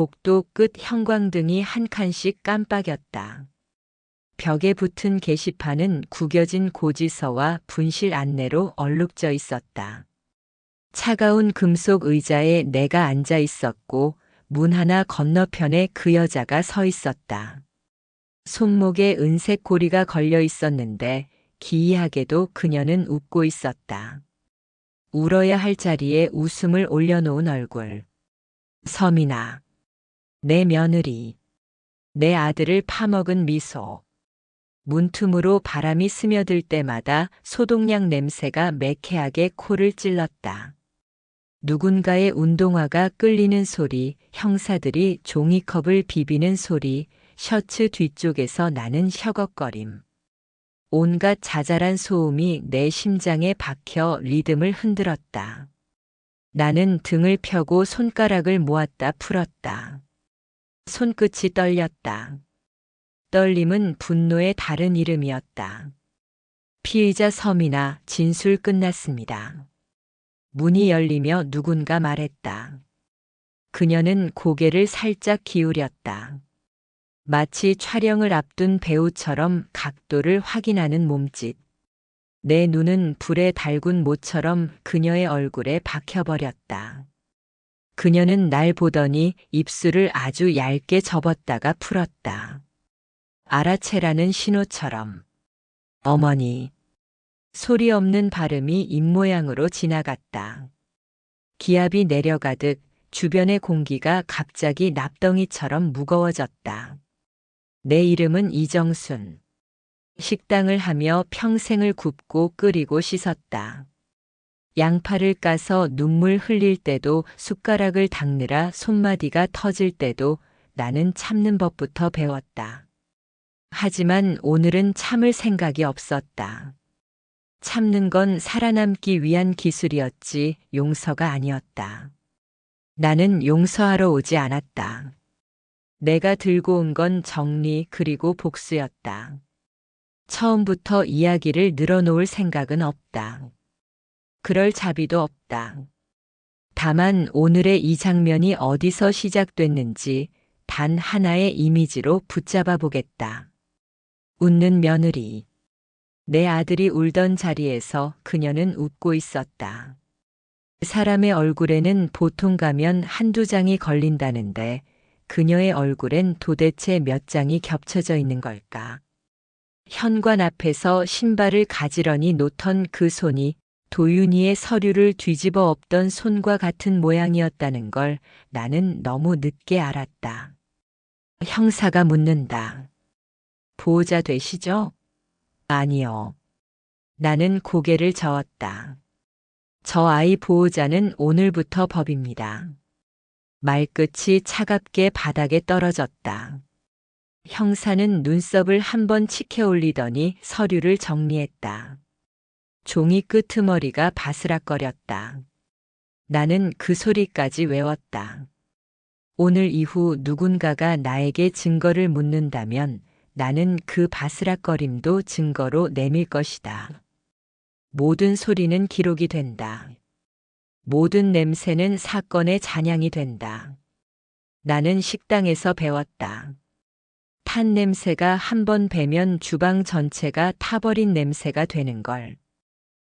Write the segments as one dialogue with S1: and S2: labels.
S1: 복도 끝 형광등이 한 칸씩 깜빡였다. 벽에 붙은 게시판은 구겨진 고지서와 분실 안내로 얼룩져 있었다. 차가운 금속 의자에 내가 앉아 있었고 문 하나 건너편에 그 여자가 서 있었다. 손목에 은색 고리가 걸려 있었는데 기이하게도 그녀는 웃고 있었다. 울어야 할 자리에 웃음을 올려놓은 얼굴. 서민아. 내 며느리. 내 아들을 파먹은 미소. 문틈으로 바람이 스며들 때마다 소독약 냄새가 매캐하게 코를 찔렀다. 누군가의 운동화가 끌리는 소리, 형사들이 종이컵을 비비는 소리, 셔츠 뒤쪽에서 나는 혀걱거림. 온갖 자잘한 소음이 내 심장에 박혀 리듬을 흔들었다. 나는 등을 펴고 손가락을 모았다 풀었다. 손끝이 떨렸다. 떨림은 분노의 다른 이름이었다. 피의자 서민아, 진술 끝났습니다. 문이 열리며 누군가 말했다. 그녀는 고개를 살짝 기울였다. 마치 촬영을 앞둔 배우처럼 각도를 확인하는 몸짓. 내 눈은 불에 달군 모처럼 그녀의 얼굴에 박혀버렸다. 그녀는 날 보더니 입술을 아주 얇게 접었다가 풀었다. 알아채라는 신호처럼. 어머니. 소리 없는 발음이 입모양으로 지나갔다. 기압이 내려가듯 주변의 공기가 갑자기 납덩이처럼 무거워졌다. 내 이름은 이정순. 식당을 하며 평생을 굽고 끓이고 씻었다. 양파를 까서 눈물 흘릴 때도 숟가락을 닦느라 손마디가 터질 때도 나는 참는 법부터 배웠다. 하지만 오늘은 참을 생각이 없었다. 참는 건 살아남기 위한 기술이었지 용서가 아니었다. 나는 용서하러 오지 않았다. 내가 들고 온 건 정리 그리고 복수였다. 처음부터 이야기를 늘어놓을 생각은 없다. 그럴 자비도 없다. 다만 오늘의 이 장면이 어디서 시작됐는지 단 하나의 이미지로 붙잡아 보겠다. 웃는 며느리. 내 아들이 울던 자리에서 그녀는 웃고 있었다. 사람의 얼굴에는 보통 가면 한두 장이 걸린다는데 그녀의 얼굴엔 도대체 몇 장이 겹쳐져 있는 걸까? 현관 앞에서 신발을 가지런히 놓던 그 손이 도윤이의 서류를 뒤집어 엎던 손과 같은 모양이었다는 걸 나는 너무 늦게 알았다. 형사가 묻는다. 보호자 되시죠? 아니요. 나는 고개를 저었다. 저 아이 보호자는 오늘부터 법입니다. 말끝이 차갑게 바닥에 떨어졌다. 형사는 눈썹을 한번 치켜 올리더니 서류를 정리했다. 종이 끄트머리가 바스락거렸다. 나는 그 소리까지 외웠다. 오늘 이후 누군가가 나에게 증거를 묻는다면 나는 그 바스락거림도 증거로 내밀 것이다. 모든 소리는 기록이 된다. 모든 냄새는 사건의 잔향이 된다. 나는 식당에서 배웠다. 탄 냄새가 한 번 배면 주방 전체가 타버린 냄새가 되는 걸.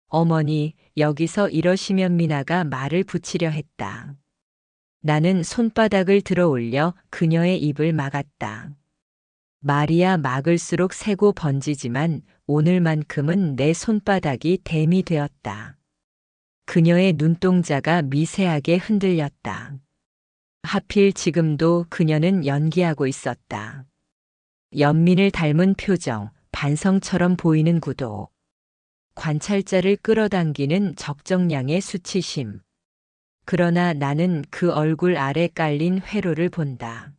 S1: 어머니, 여기서 이러시면 미나가 말을 붙이려 했다. 나는 손바닥을 들어 올려 그녀의 입을 막았다. 말이야 막을수록 세고 번지지만 오늘만큼은 내 손바닥이 댐이 되었다. 그녀의 눈동자가 미세하게 흔들렸다. 하필 지금도 그녀는 연기하고 있었다. 연민을 닮은 표정, 반성처럼 보이는 구도. 관찰자를 끌어당기는 적정량의 수치심. 그러나 나는 그 얼굴 아래 깔린 회로를 본다.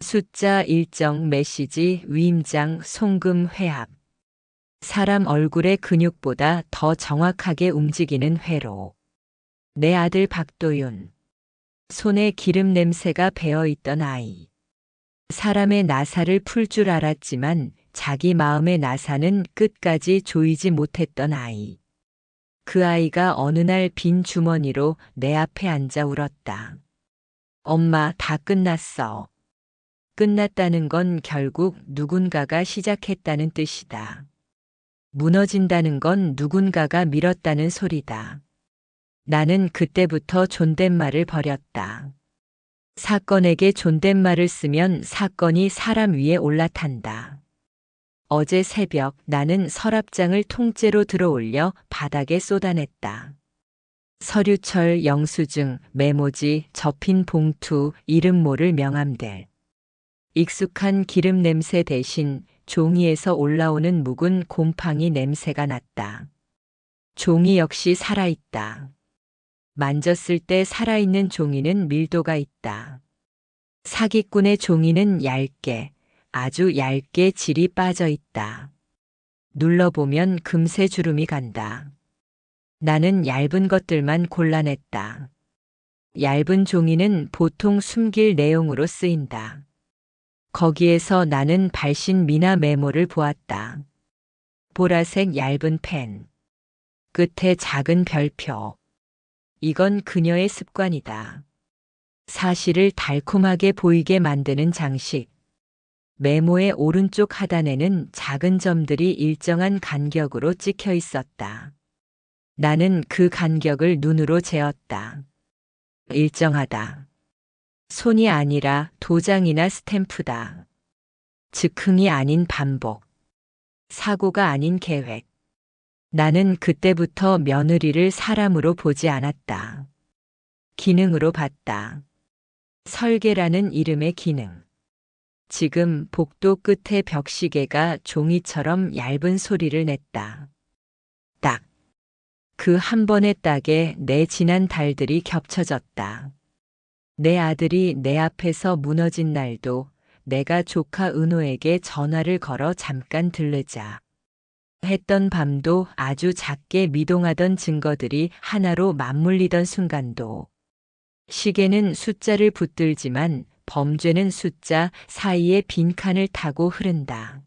S1: 숫자 일정 메시지 위임장 송금 회합. 사람 얼굴의 근육보다 더 정확하게 움직이는 회로. 내 아들 박도윤. 손에 기름 냄새가 배어있던 아이. 사람의 나사를 풀 줄 알았지만 자기 마음의 나사는 끝까지 조이지 못했던 아이. 그 아이가 어느 날 빈 주머니로 내 앞에 앉아 울었다. 엄마, 다 끝났어. 끝났다는 건 결국 누군가가 시작했다는 뜻이다. 무너진다는 건 누군가가 밀었다는 소리다. 나는 그때부터 존댓말을 버렸다. 사건에게 존댓말을 쓰면 사건이 사람 위에 올라탄다. 어제 새벽 나는 서랍장을 통째로 들어올려 바닥에 쏟아냈다. 서류철, 영수증, 메모지, 접힌 봉투, 이름 모를 명함들. 익숙한 기름 냄새 대신 종이에서 올라오는 묵은 곰팡이 냄새가 났다. 종이 역시 살아있다. 만졌을 때 살아있는 종이는 밀도가 있다. 사기꾼의 종이는 얇게, 아주 얇게 질이 빠져 있다. 눌러보면 금세 주름이 간다. 나는 얇은 것들만 골라냈다. 얇은 종이는 보통 숨길 내용으로 쓰인다. 거기에서 나는 발신 미나 메모를 보았다. 보라색 얇은 펜. 끝에 작은 별표. 이건 그녀의 습관이다. 사실을 달콤하게 보이게 만드는 장식. 메모의 오른쪽 하단에는 작은 점들이 일정한 간격으로 찍혀 있었다. 나는 그 간격을 눈으로 재었다. 일정하다. 손이 아니라 도장이나 스탬프다. 즉흥이 아닌 반복. 사고가 아닌 계획. 나는 그때부터 며느리를 사람으로 보지 않았다. 기능으로 봤다. 설계라는 이름의 기능. 지금 복도 끝에 벽시계가 종이처럼 얇은 소리를 냈다. 딱. 그 한 번의 딱에 내 지난 달들이 겹쳐졌다. 내 아들이 내 앞에서 무너진 날도 내가 조카 은호에게 전화를 걸어 잠깐 들르자 했던 밤도 아주 작게 미동하던 증거들이 하나로 맞물리던 순간도 시계는 숫자를 붙들지만 범죄는 숫자 사이의 빈칸을 타고 흐른다.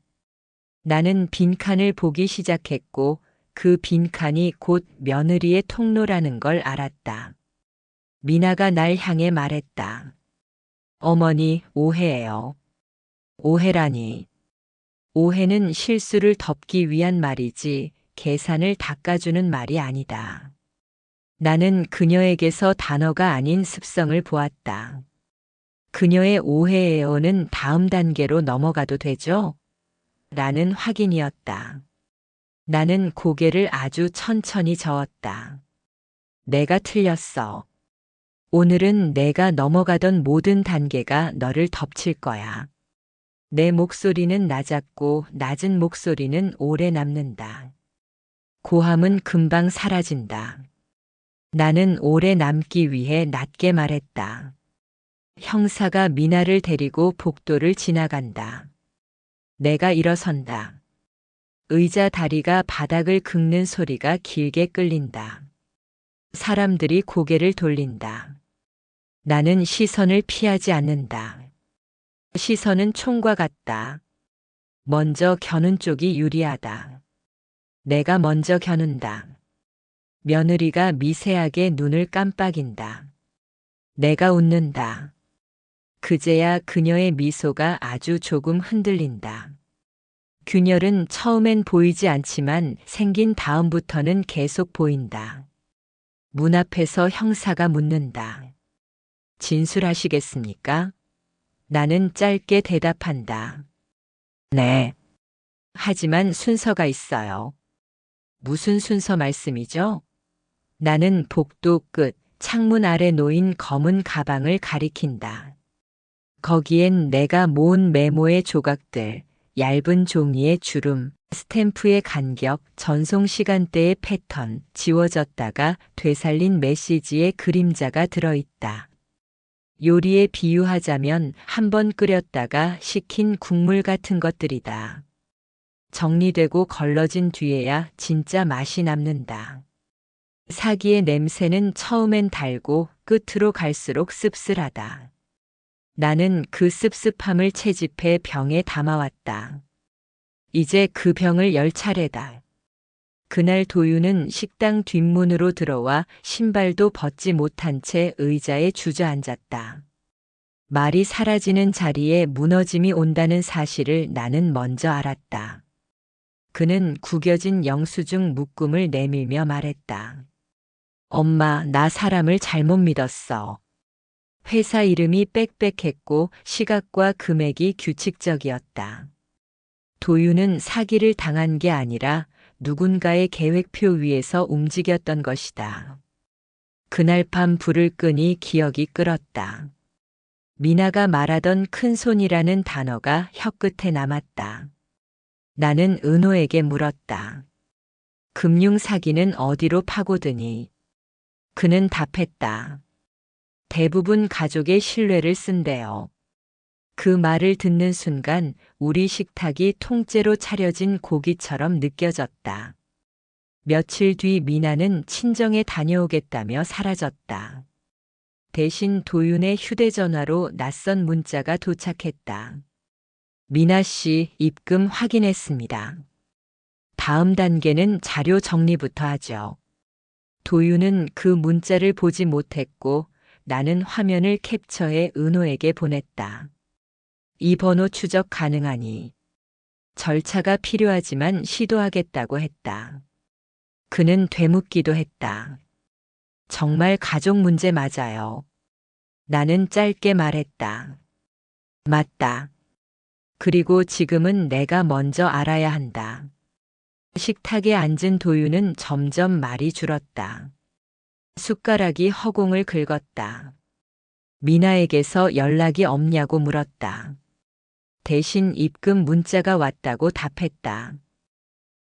S1: 나는 빈칸을 보기 시작했고 그 빈칸이 곧 며느리의 통로라는 걸 알았다. 미나가 날 향해 말했다. 어머니, 오해예요. 오해라니. 오해는 실수를 덮기 위한 말이지 계산을 닦아주는 말이 아니다. 나는 그녀에게서 단어가 아닌 습성을 보았다. 그녀의 오해예요는 다음 단계로 넘어가도 되죠? 라는 확인이었다. 나는 고개를 아주 천천히 저었다. 내가 틀렸어. 오늘은 내가 넘어가던 모든 단계가 너를 덮칠 거야. 내 목소리는 낮았고 낮은 목소리는 오래 남는다. 고함은 금방 사라진다. 나는 오래 남기 위해 낮게 말했다. 형사가 미나를 데리고 복도를 지나간다. 내가 일어선다. 의자 다리가 바닥을 긁는 소리가 길게 끌린다. 사람들이 고개를 돌린다. 나는 시선을 피하지 않는다. 시선은 총과 같다. 먼저 겨눈 쪽이 유리하다. 내가 먼저 겨눈다. 며느리가 미세하게 눈을 깜빡인다. 내가 웃는다. 그제야 그녀의 미소가 아주 조금 흔들린다. 균열은 처음엔 보이지 않지만 생긴 다음부터는 계속 보인다. 문 앞에서 형사가 묻는다. 진술하시겠습니까? 나는 짧게 대답한다. 네. 하지만 순서가 있어요. 무슨 순서 말씀이죠? 나는 복도 끝 창문 아래 놓인 검은 가방을 가리킨다. 거기엔 내가 모은 메모의 조각들, 얇은 종이의 주름, 스탬프의 간격, 전송 시간대의 패턴, 지워졌다가 되살린 메시지의 그림자가 들어있다. 요리에 비유하자면 한 번 끓였다가 식힌 국물 같은 것들이다. 정리되고 걸러진 뒤에야 진짜 맛이 남는다. 사기의 냄새는 처음엔 달고 끝으로 갈수록 씁쓸하다. 나는 그 씁씁함을 채집해 병에 담아왔다. 이제 그 병을 열 차례다. 그날 도윤은 식당 뒷문으로 들어와 신발도 벗지 못한 채 의자에 주저앉았다. 말이 사라지는 자리에 무너짐이 온다는 사실을 나는 먼저 알았다. 그는 구겨진 영수증 묶음을 내밀며 말했다. 엄마, 나 사람을 잘못 믿었어. 회사 이름이 빽빽했고 시각과 금액이 규칙적이었다. 도윤은 사기를 당한 게 아니라 누군가의 계획표 위에서 움직였던 것이다. 그날 밤 불을 끄니 기억이 끓었다. 미나가 말하던 큰손이라는 단어가 혀끝에 남았다. 나는 은호에게 물었다. 금융 사기는 어디로 파고드니? 그는 답했다. 대부분 가족의 신뢰를 쓴대요. 그 말을 듣는 순간 우리 식탁이 통째로 차려진 고기처럼 느껴졌다. 며칠 뒤 미나는 친정에 다녀오겠다며 사라졌다. 대신 도윤의 휴대전화로 낯선 문자가 도착했다. 미나 씨, 입금 확인했습니다. 다음 단계는 자료 정리부터 하죠. 도윤은 그 문자를 보지 못했고 나는 화면을 캡처해 은호에게 보냈다. 이 번호 추적 가능하니? 절차가 필요하지만 시도하겠다고 했다. 그는 되묻기도 했다. 정말 가족 문제 맞아요. 나는 짧게 말했다. 맞다. 그리고 지금은 내가 먼저 알아야 한다. 식탁에 앉은 도윤은 점점 말이 줄었다. 숟가락이 허공을 긁었다. 미나에게서 연락이 없냐고 물었다. 대신 입금 문자가 왔다고 답했다.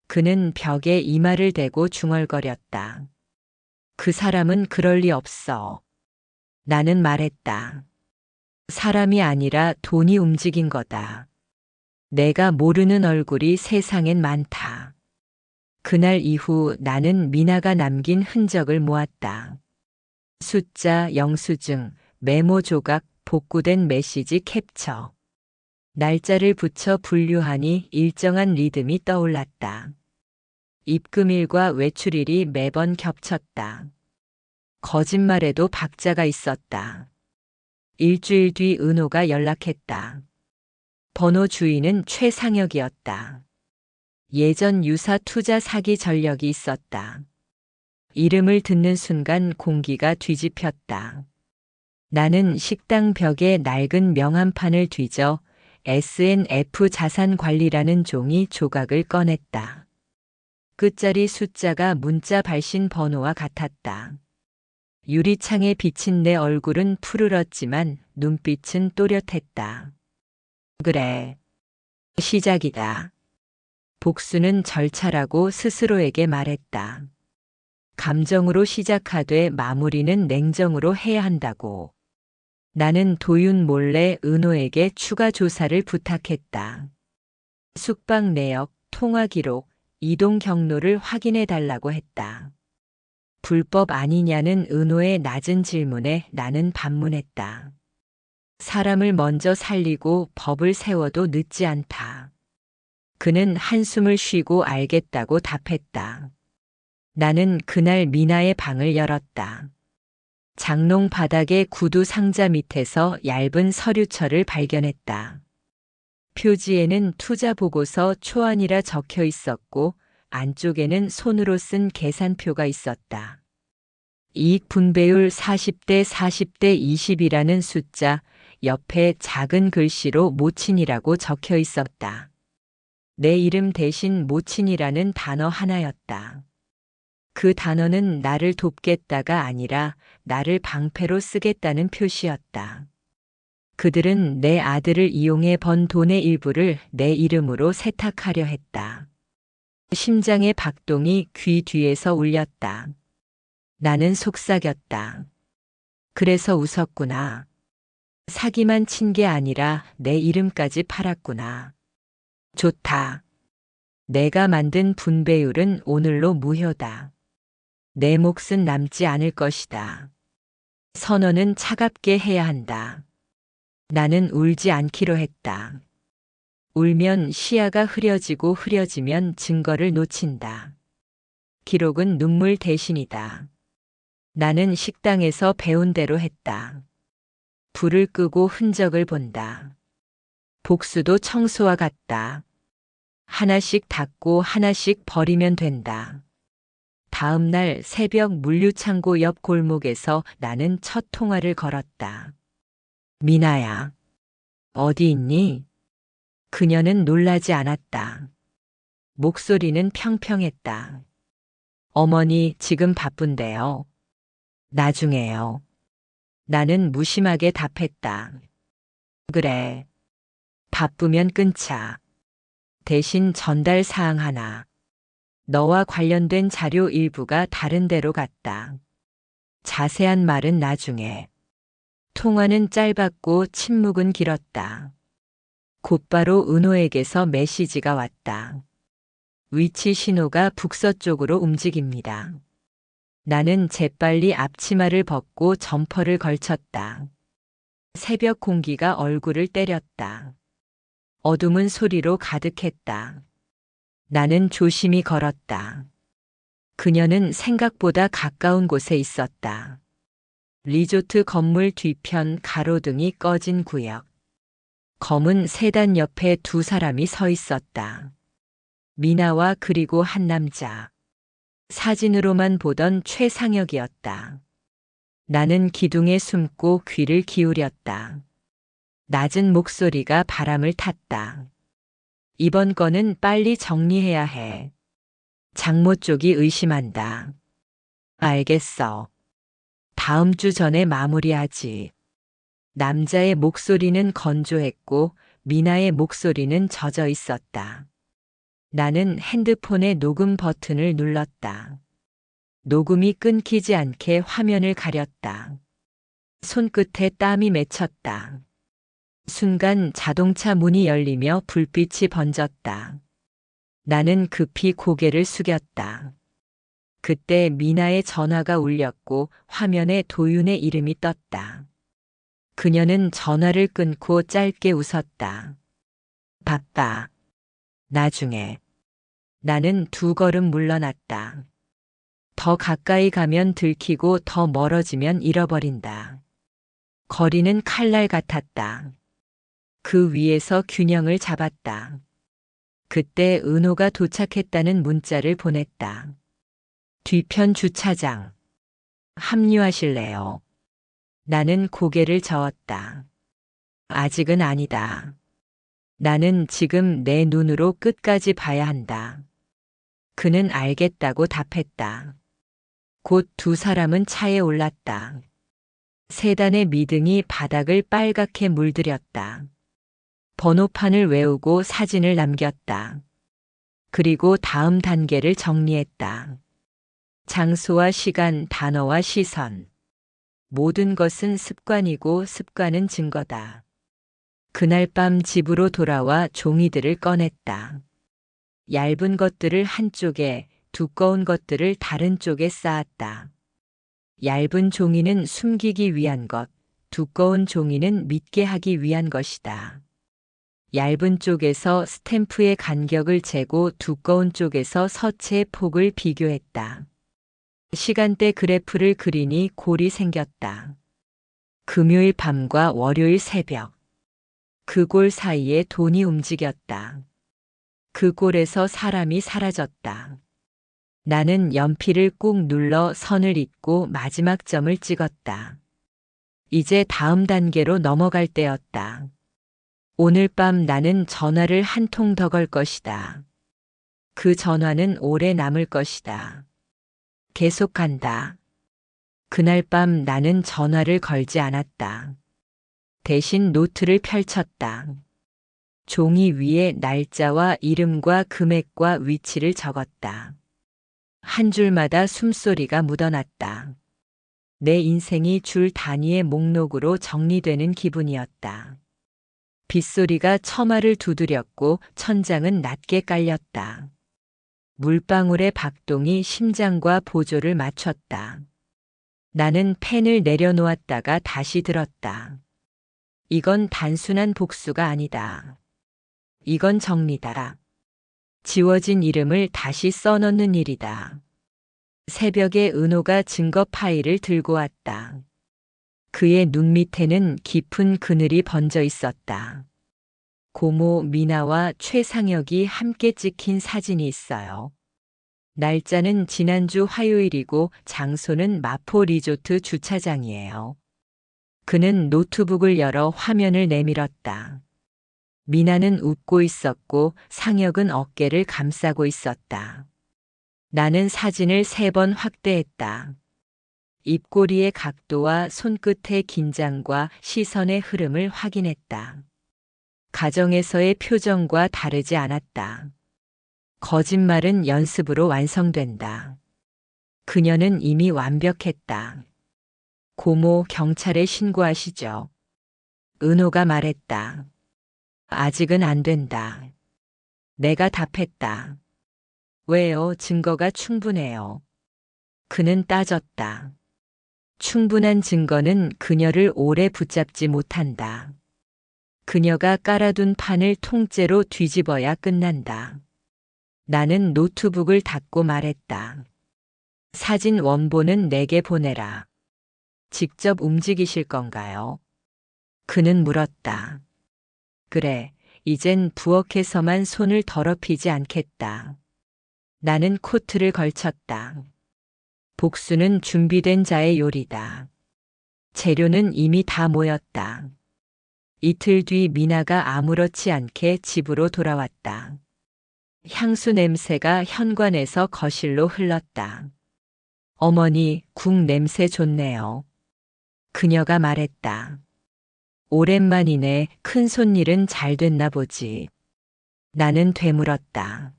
S1: 그는 벽에 이마를 대고 중얼거렸다. 그 사람은 그럴 리 없어. 나는 말했다. 사람이 아니라 돈이 움직인 거다. 내가 모르는 얼굴이 세상엔 많다. 그날 이후 나는 미나가 남긴 흔적을 모았다. 숫자, 영수증, 메모 조각, 복구된 메시지 캡처. 날짜를 붙여 분류하니 일정한 리듬이 떠올랐다. 입금일과 외출일이 매번 겹쳤다. 거짓말에도 박자가 있었다. 일주일 뒤 은호가 연락했다. 번호 주인은 최상혁이었다. 예전 유사 투자 사기 전력이 있었다. 이름을 듣는 순간 공기가 뒤집혔다. 나는 식당 벽에 낡은 명함판을 뒤져 S&F 자산관리라는 종이 조각을 꺼냈다. 끝자리 숫자가 문자 발신 번호와 같았다. 유리창에 비친 내 얼굴은 푸르렀지만 눈빛은 또렷했다. 그래. 시작이다. 복수는 절차라고 스스로에게 말했다. 감정으로 시작하되 마무리는 냉정으로 해야 한다고. 나는 도윤 몰래 은호에게 추가 조사를 부탁했다. 숙박 내역, 통화 기록, 이동 경로를 확인해 달라고 했다. 불법 아니냐는 은호의 낮은 질문에 나는 반문했다. 사람을 먼저 살리고 법을 세워도 늦지 않다. 그는 한숨을 쉬고 알겠다고 답했다. 나는 그날 미나의 방을 열었다. 장롱 바닥에 구두 상자 밑에서 얇은 서류철을 발견했다. 표지에는 투자 보고서 초안이라 적혀 있었고 안쪽에는 손으로 쓴 계산표가 있었다. 이익 분배율 40대 40대 20이라는 숫자, 옆에 작은 글씨로 모친이라고 적혀 있었다. 내 이름 대신 모친이라는 단어 하나였다. 그 단어는 나를 돕겠다가 아니라 나를 방패로 쓰겠다는 표시였다. 그들은 내 아들을 이용해 번 돈의 일부를 내 이름으로 세탁하려 했다. 심장의 박동이 귀 뒤에서 울렸다. 나는 속삭였다. 그래서 웃었구나. 사기만 친 게 아니라 내 이름까지 팔았구나. 좋다. 내가 만든 분배율은 오늘로 무효다. 내 몫은 남지 않을 것이다. 선언은 차갑게 해야 한다. 나는 울지 않기로 했다. 울면 시야가 흐려지고 흐려지면 증거를 놓친다. 기록은 눈물 대신이다. 나는 식당에서 배운 대로 했다. 불을 끄고 흔적을 본다. 복수도 청소와 같다. 하나씩 닦고 하나씩 버리면 된다. 다음 날 새벽 물류창고 옆 골목에서 나는 첫 통화를 걸었다. 미나야, 어디 있니? 그녀는 놀라지 않았다. 목소리는 평평했다. 어머니, 지금 바쁜데요. 나중에요. 나는 무심하게 답했다. 그래. 바쁘면 끊자. 대신 전달 사항 하나. 너와 관련된 자료 일부가 다른 데로 갔다. 자세한 말은 나중에. 통화는 짧았고 침묵은 길었다. 곧바로 은호에게서 메시지가 왔다. 위치 신호가 북서쪽으로 움직입니다. 나는 재빨리 앞치마를 벗고 점퍼를 걸쳤다. 새벽 공기가 얼굴을 때렸다. 어둠은 소리로 가득했다. 나는 조심히 걸었다. 그녀는 생각보다 가까운 곳에 있었다. 리조트 건물 뒤편 가로등이 꺼진 구역. 검은 세단 옆에 두 사람이 서 있었다. 미나와 그리고 한 남자. 사진으로만 보던 최상혁이었다. 나는 기둥에 숨고 귀를 기울였다. 낮은 목소리가 바람을 탔다. 이번 건은 빨리 정리해야 해. 장모 쪽이 의심한다. 알겠어. 다음 주 전에 마무리하지. 남자의 목소리는 건조했고 미나의 목소리는 젖어 있었다. 나는 핸드폰의 녹음 버튼을 눌렀다. 녹음이 끊기지 않게 화면을 가렸다. 손끝에 땀이 맺혔다. 순간 자동차 문이 열리며 불빛이 번졌다. 나는 급히 고개를 숙였다. 그때 미나의 전화가 울렸고 화면에 도윤의 이름이 떴다. 그녀는 전화를 끊고 짧게 웃었다. 바빠. 나중에. 나는 두 걸음 물러났다. 더 가까이 가면 들키고 더 멀어지면 잃어버린다. 거리는 칼날 같았다. 그 위에서 균형을 잡았다. 그때 은호가 도착했다는 문자를 보냈다. 뒤편 주차장. 합류하실래요? 나는 고개를 저었다. 아직은 아니다. 나는 지금 내 눈으로 끝까지 봐야 한다. 그는 알겠다고 답했다. 곧 두 사람은 차에 올랐다. 세단의 미등이 바닥을 빨갛게 물들였다. 번호판을 외우고 사진을 남겼다. 그리고 다음 단계를 정리했다. 장소와 시간, 단어와 시선. 모든 것은 습관이고 습관은 증거다. 그날 밤 집으로 돌아와 종이들을 꺼냈다. 얇은 것들을 한쪽에, 두꺼운 것들을 다른 쪽에 쌓았다. 얇은 종이는 숨기기 위한 것, 두꺼운 종이는 믿게 하기 위한 것이다. 얇은 쪽에서 스탬프의 간격을 재고 두꺼운 쪽에서 서체의 폭을 비교했다. 시간대 그래프를 그리니 골이 생겼다. 금요일 밤과 월요일 새벽. 그 골 사이에 돈이 움직였다. 그 골에서 사람이 사라졌다. 나는 연필을 꾹 눌러 선을 잇고 마지막 점을 찍었다. 이제 다음 단계로 넘어갈 때였다. 오늘 밤 나는 전화를 한 통 더 걸 것이다. 그 전화는 오래 남을 것이다. 계속한다. 그날 밤 나는 전화를 걸지 않았다. 대신 노트를 펼쳤다. 종이 위에 날짜와 이름과 금액과 위치를 적었다. 한 줄마다 숨소리가 묻어났다. 내 인생이 줄 단위의 목록으로 정리되는 기분이었다. 빗소리가 처마를 두드렸고 천장은 낮게 깔렸다. 물방울의 박동이 심장과 보조를 맞췄다. 나는 펜을 내려놓았다가 다시 들었다. 이건 단순한 복수가 아니다. 이건 정리다. 지워진 이름을 다시 써넣는 일이다. 새벽에 은호가 증거 파일을 들고 왔다. 그의 눈 밑에는 깊은 그늘이 번져 있었다. 고모 미나와 최상혁이 함께 찍힌 사진이 있어요. 날짜는 지난주 화요일이고 장소는 마포 리조트 주차장이에요. 그는 노트북을 열어 화면을 내밀었다. 미나는 웃고 있었고 상혁은 어깨를 감싸고 있었다. 나는 사진을 3번 확대했다. 입꼬리의 각도와 손끝의 긴장과 시선의 흐름을 확인했다. 가정에서의 표정과 다르지 않았다. 거짓말은 연습으로 완성된다. 그녀는 이미 완벽했다. 고모, 경찰에 신고하시죠. 은호가 말했다. 아직은 안 된다. 내가 답했다. 왜요? 증거가 충분해요. 그는 따졌다. 충분한 증거는 그녀를 오래 붙잡지 못한다. 그녀가 깔아둔 판을 통째로 뒤집어야 끝난다. 나는 노트북을 닫고 말했다. 사진 원본은 내게 보내라. 직접 움직이실 건가요? 그는 물었다. 그래, 이젠 부엌에서만 손을 더럽히지 않겠다. 나는 코트를 걸쳤다. 복수는 준비된 자의 요리다. 재료는 이미 다 모였다. 이틀 뒤 미나가 아무렇지 않게 집으로 돌아왔다. 향수 냄새가 현관에서 거실로 흘렀다. 어머니, 국 냄새 좋네요. 그녀가 말했다. 오랜만이네. 큰 손일은 잘 됐나 보지. 나는 되물었다.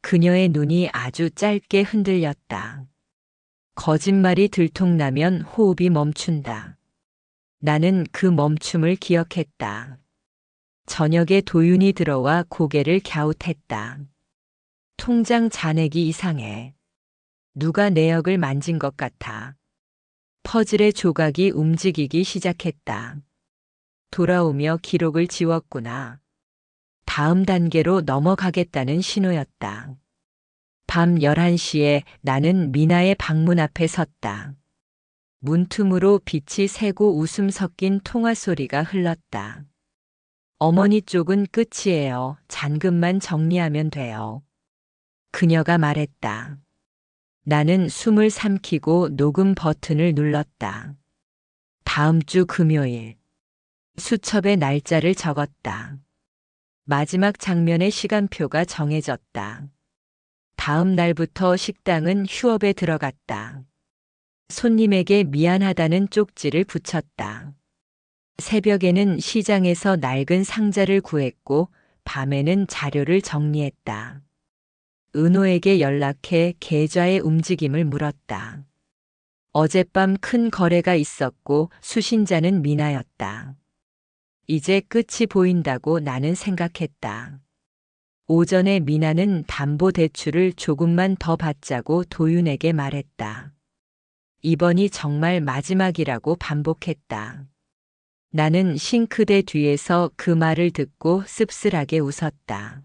S1: 그녀의 눈이 아주 짧게 흔들렸다. 거짓말이 들통나면 호흡이 멈춘다. 나는 그 멈춤을 기억했다. 저녁에 도윤이 들어와 고개를 갸웃했다. 통장 잔액이 이상해. 누가 내역을 만진 것 같아. 퍼즐의 조각이 움직이기 시작했다. 돌아오며 기록을 지웠구나. 다음 단계로 넘어가겠다는 신호였다. 밤 11시에 나는 미나의 방문 앞에 섰다. 문틈으로 빛이 새고 웃음 섞인 통화 소리가 흘렀다. 어머니 쪽은 끝이에요. 잔금만 정리하면 돼요. 그녀가 말했다. 나는 숨을 삼키고 녹음 버튼을 눌렀다. 다음 주 금요일. 수첩에 날짜를 적었다. 마지막 장면의 시간표가 정해졌다. 다음 날부터 식당은 휴업에 들어갔다. 손님에게 미안하다는 쪽지를 붙였다. 새벽에는 시장에서 낡은 상자를 구했고 밤에는 자료를 정리했다. 은호에게 연락해 계좌의 움직임을 물었다. 어젯밤 큰 거래가 있었고 수신자는 미나였다. 이제 끝이 보인다고 나는 생각했다. 오전에 미나는 담보대출을 조금만 더 받자고 도윤에게 말했다. 이번이 정말 마지막이라고 반복했다. 나는 싱크대 뒤에서 그 말을 듣고 씁쓸하게 웃었다.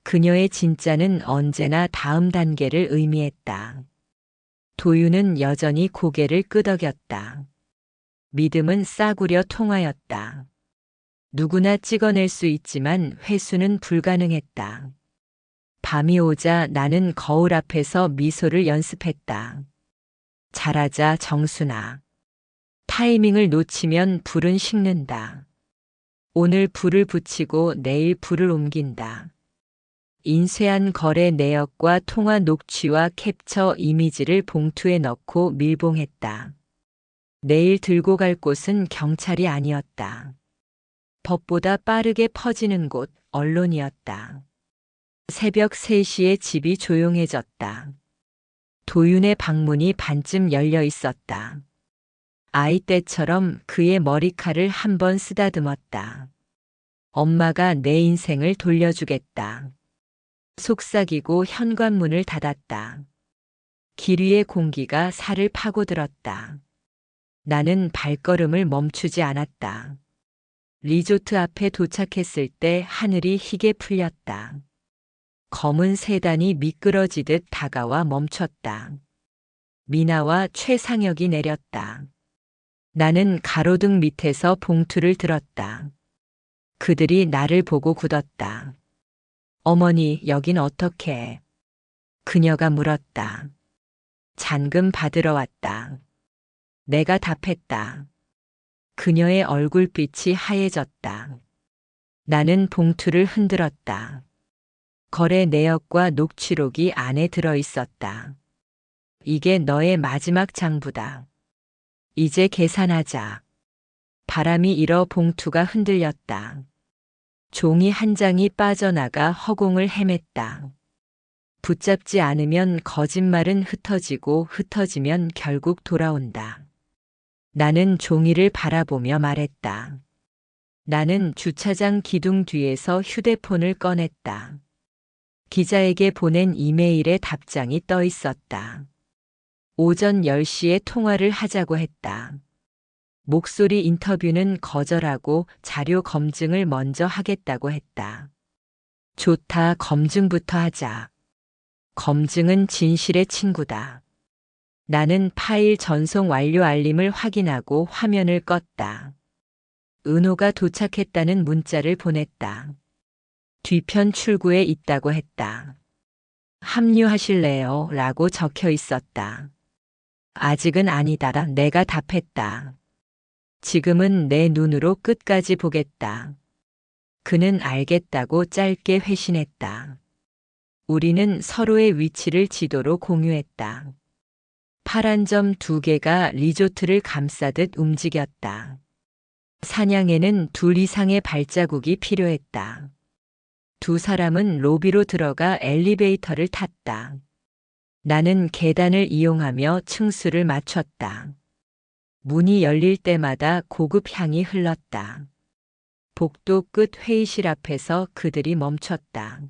S1: 그녀의 진짜는 언제나 다음 단계를 의미했다. 도윤은 여전히 고개를 끄덕였다. 믿음은 싸구려 통하였다. 누구나 찍어낼 수 있지만 회수는 불가능했다. 밤이 오자 나는 거울 앞에서 미소를 연습했다. 잘하자 정순아. 타이밍을 놓치면 불은 식는다. 오늘 불을 붙이고 내일 불을 옮긴다. 인쇄한 거래 내역과 통화 녹취와 캡처 이미지를 봉투에 넣고 밀봉했다. 내일 들고 갈 곳은 경찰이 아니었다. 법보다 빠르게 퍼지는 곳, 언론이었다. 새벽 3시에 집이 조용해졌다. 도윤의 방문이 반쯤 열려 있었다. 아이 때처럼 그의 머리칼을 한번 쓰다듬었다. 엄마가 내 인생을 돌려주겠다. 속삭이고 현관문을 닫았다. 길 위의 공기가 살을 파고들었다. 나는 발걸음을 멈추지 않았다. 리조트 앞에 도착했을 때 하늘이 희게 풀렸다. 검은 세단이 미끄러지듯 다가와 멈췄다. 미나와 최상혁이 내렸다. 나는 가로등 밑에서 봉투를 들었다. 그들이 나를 보고 굳었다. 어머니, 여긴 어떻게? 그녀가 물었다. 잔금 받으러 왔다. 내가 답했다. 그녀의 얼굴빛이 하얘졌다. 나는 봉투를 흔들었다. 거래 내역과 녹취록이 안에 들어 있었다. 이게 너의 마지막 장부다. 이제 계산하자. 바람이 일어 봉투가 흔들렸다. 종이 한 장이 빠져나가 허공을 헤맸다. 붙잡지 않으면 거짓말은 흩어지고 흩어지면 결국 돌아온다. 나는 종이를 바라보며 말했다. 나는 주차장 기둥 뒤에서 휴대폰을 꺼냈다. 기자에게 보낸 이메일에 답장이 떠 있었다. 오전 10시에 통화를 하자고 했다. 목소리 인터뷰는 거절하고 자료 검증을 먼저 하겠다고 했다. 좋다, 검증부터 하자. 검증은 진실의 친구다. 나는 파일 전송 완료 알림을 확인하고 화면을 껐다. 은호가 도착했다는 문자를 보냈다. 뒤편 출구에 있다고 했다. 합류하실래요? 라고 적혀 있었다. 아직은 아니다라 내가 답했다. 지금은 내 눈으로 끝까지 보겠다. 그는 알겠다고 짧게 회신했다. 우리는 서로의 위치를 지도로 공유했다. 파란 점 2개가 리조트를 감싸듯 움직였다. 사냥에는 2 이상의 발자국이 필요했다. 2 사람은 로비로 들어가 엘리베이터를 탔다. 나는 계단을 이용하며 층수를 맞췄다. 문이 열릴 때마다 고급 향이 흘렀다. 복도 끝 회의실 앞에서 그들이 멈췄다.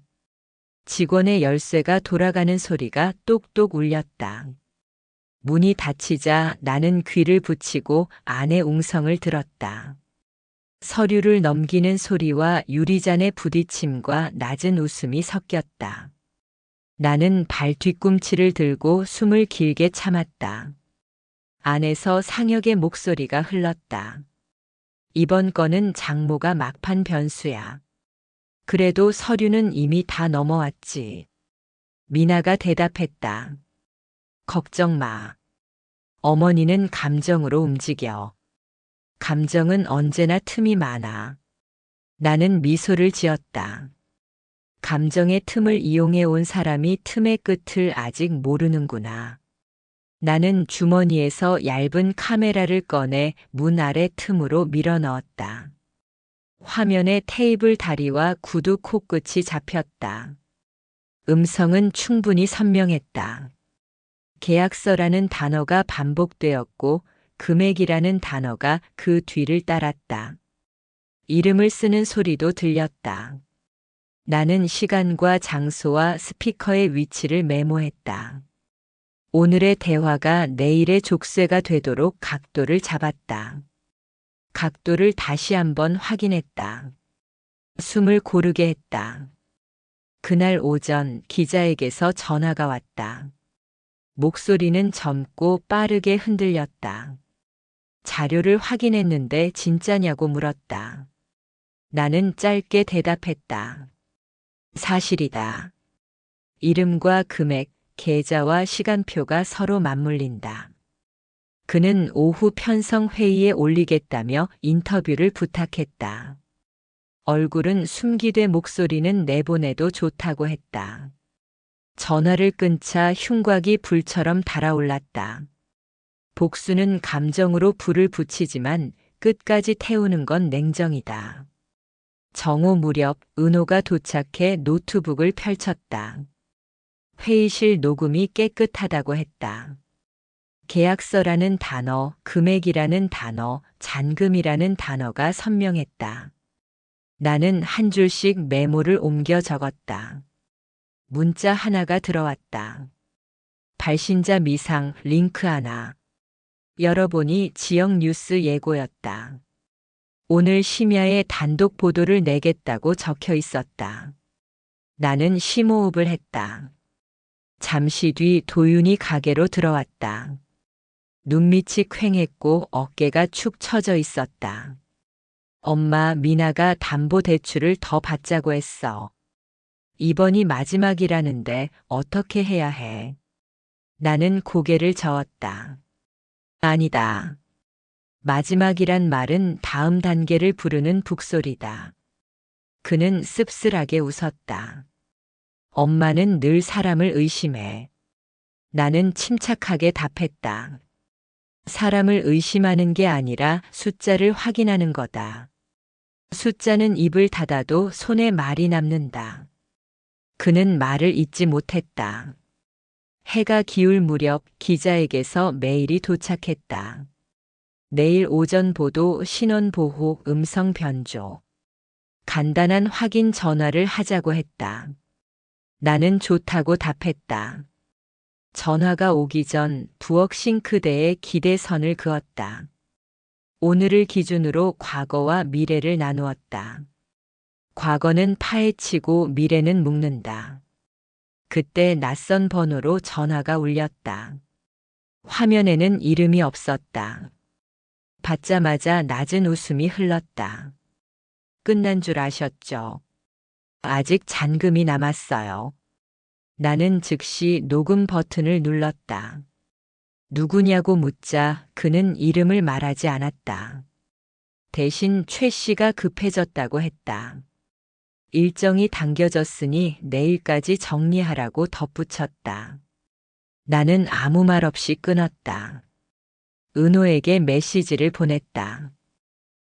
S1: 직원의 열쇠가 돌아가는 소리가 똑똑 울렸다. 문이 닫히자 나는 귀를 붙이고 안의 웅성을 들었다. 서류를 넘기는 소리와 유리잔의 부딪힘과 낮은 웃음이 섞였다. 나는 발 뒤꿈치를 들고 숨을 길게 참았다. 안에서 상혁의 목소리가 흘렀다. 이번 건은 장모가 막판 변수야. 그래도 서류는 이미 다 넘어왔지. 미나가 대답했다. 걱정 마. 어머니는 감정으로 움직여. 감정은 언제나 틈이 많아. 나는 미소를 지었다. 감정의 틈을 이용해 온 사람이 틈의 끝을 아직 모르는구나. 나는 주머니에서 얇은 카메라를 꺼내 문 아래 틈으로 밀어 넣었다. 화면에 테이블 다리와 구두 코끝이 잡혔다. 음성은 충분히 선명했다. 계약서라는 단어가 반복되었고 금액이라는 단어가 그 뒤를 따랐다. 이름을 쓰는 소리도 들렸다. 나는 시간과 장소와 스피커의 위치를 메모했다. 오늘의 대화가 내일의 족쇄가 되도록 각도를 잡았다. 각도를 다시 한번 확인했다. 숨을 고르게 했다. 그날 오전 기자에게서 전화가 왔다. 목소리는 젊고 빠르게 흔들렸다. 자료를 확인했는데 진짜냐고 물었다. 나는 짧게 대답했다. 사실이다. 이름과 금액, 계좌와 시간표가 서로 맞물린다. 그는 오후 편성 회의에 올리겠다며 인터뷰를 부탁했다. 얼굴은 숨기되 목소리는 내보내도 좋다고 했다. 전화를 끊자 흉곽이 불처럼 달아올랐다. 복수는 감정으로 불을 붙이지만 끝까지 태우는 건 냉정이다. 정오 무렵 은호가 도착해 노트북을 펼쳤다. 회의실 녹음이 깨끗하다고 했다. 계약서라는 단어, 금액이라는 단어, 잔금이라는 단어가 선명했다. 나는 한 줄씩 메모를 옮겨 적었다. 문자 하나가 들어왔다. 발신자 미상 링크 하나. 열어보니 지역 뉴스 예고였다. 오늘 심야에 단독 보도를 내겠다고 적혀 있었다. 나는 심호흡을 했다. 잠시 뒤 도윤이 가게로 들어왔다. 눈밑이 퀭했고 어깨가 축 처져 있었다. 엄마, 미나가 담보대출을 더 받자고 했어. 이번이 마지막이라는데 어떻게 해야 해? 나는 고개를 저었다. 아니다. 마지막이란 말은 다음 단계를 부르는 북소리다. 그는 씁쓸하게 웃었다. 엄마는 늘 사람을 의심해. 나는 침착하게 답했다. 사람을 의심하는 게 아니라 숫자를 확인하는 거다. 숫자는 입을 닫아도 손에 말이 남는다. 그는 말을 잇지 못했다. 해가 기울 무렵 기자에게서 메일이 도착했다. 내일 오전 보도 신원보호 음성 변조. 간단한 확인 전화를 하자고 했다. 나는 좋다고 답했다. 전화가 오기 전 부엌 싱크대에 기대선을 그었다. 오늘을 기준으로 과거와 미래를 나누었다. 과거는 파헤치고 미래는 묶는다. 그때 낯선 번호로 전화가 울렸다. 화면에는 이름이 없었다. 받자마자 낮은 웃음이 흘렀다. 끝난 줄 아셨죠? 아직 잔금이 남았어요. 나는 즉시 녹음 버튼을 눌렀다. 누구냐고 묻자 그는 이름을 말하지 않았다. 대신 최 씨가 급해졌다고 했다. 일정이 당겨졌으니 내일까지 정리하라고 덧붙였다. 나는 아무 말 없이 끊었다. 은호에게 메시지를 보냈다.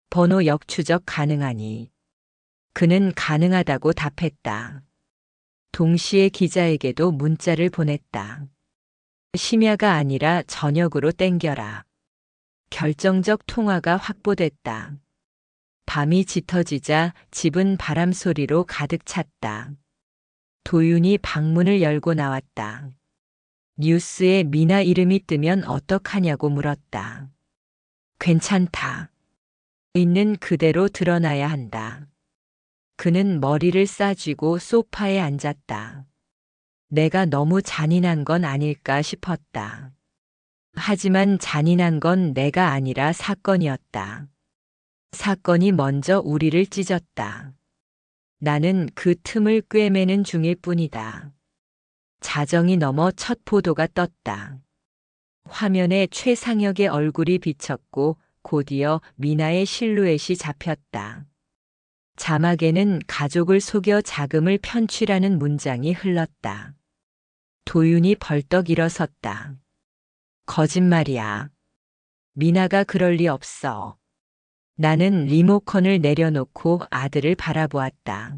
S1: 번호 역추적 가능하니. 그는 가능하다고 답했다. 동시에 기자에게도 문자를 보냈다. 심야가 아니라 저녁으로 땡겨라. 결정적 통화가 확보됐다. 밤이 짙어지자 집은 바람 소리로 가득 찼다. 도윤이 방문을 열고 나왔다. 뉴스에 미나 이름이 뜨면 어떡하냐고 물었다. 괜찮다. 있는 그대로 드러나야 한다. 그는 머리를 싸쥐고 소파에 앉았다. 내가 너무 잔인한 건 아닐까 싶었다. 하지만 잔인한 건 내가 아니라 사건이었다. 사건이 먼저 우리를 찢었다. 나는 그 틈을 꿰매는 중일 뿐이다. 자정이 넘어 첫 보도가 떴다. 화면에 최상혁의 얼굴이 비쳤고 곧이어 미나의 실루엣이 잡혔다. 자막에는 가족을 속여 자금을 편취라는 문장이 흘렀다. 도윤이 벌떡 일어섰다. 거짓말이야. 미나가 그럴 리 없어. 나는 리모컨을 내려놓고 아들을 바라보았다.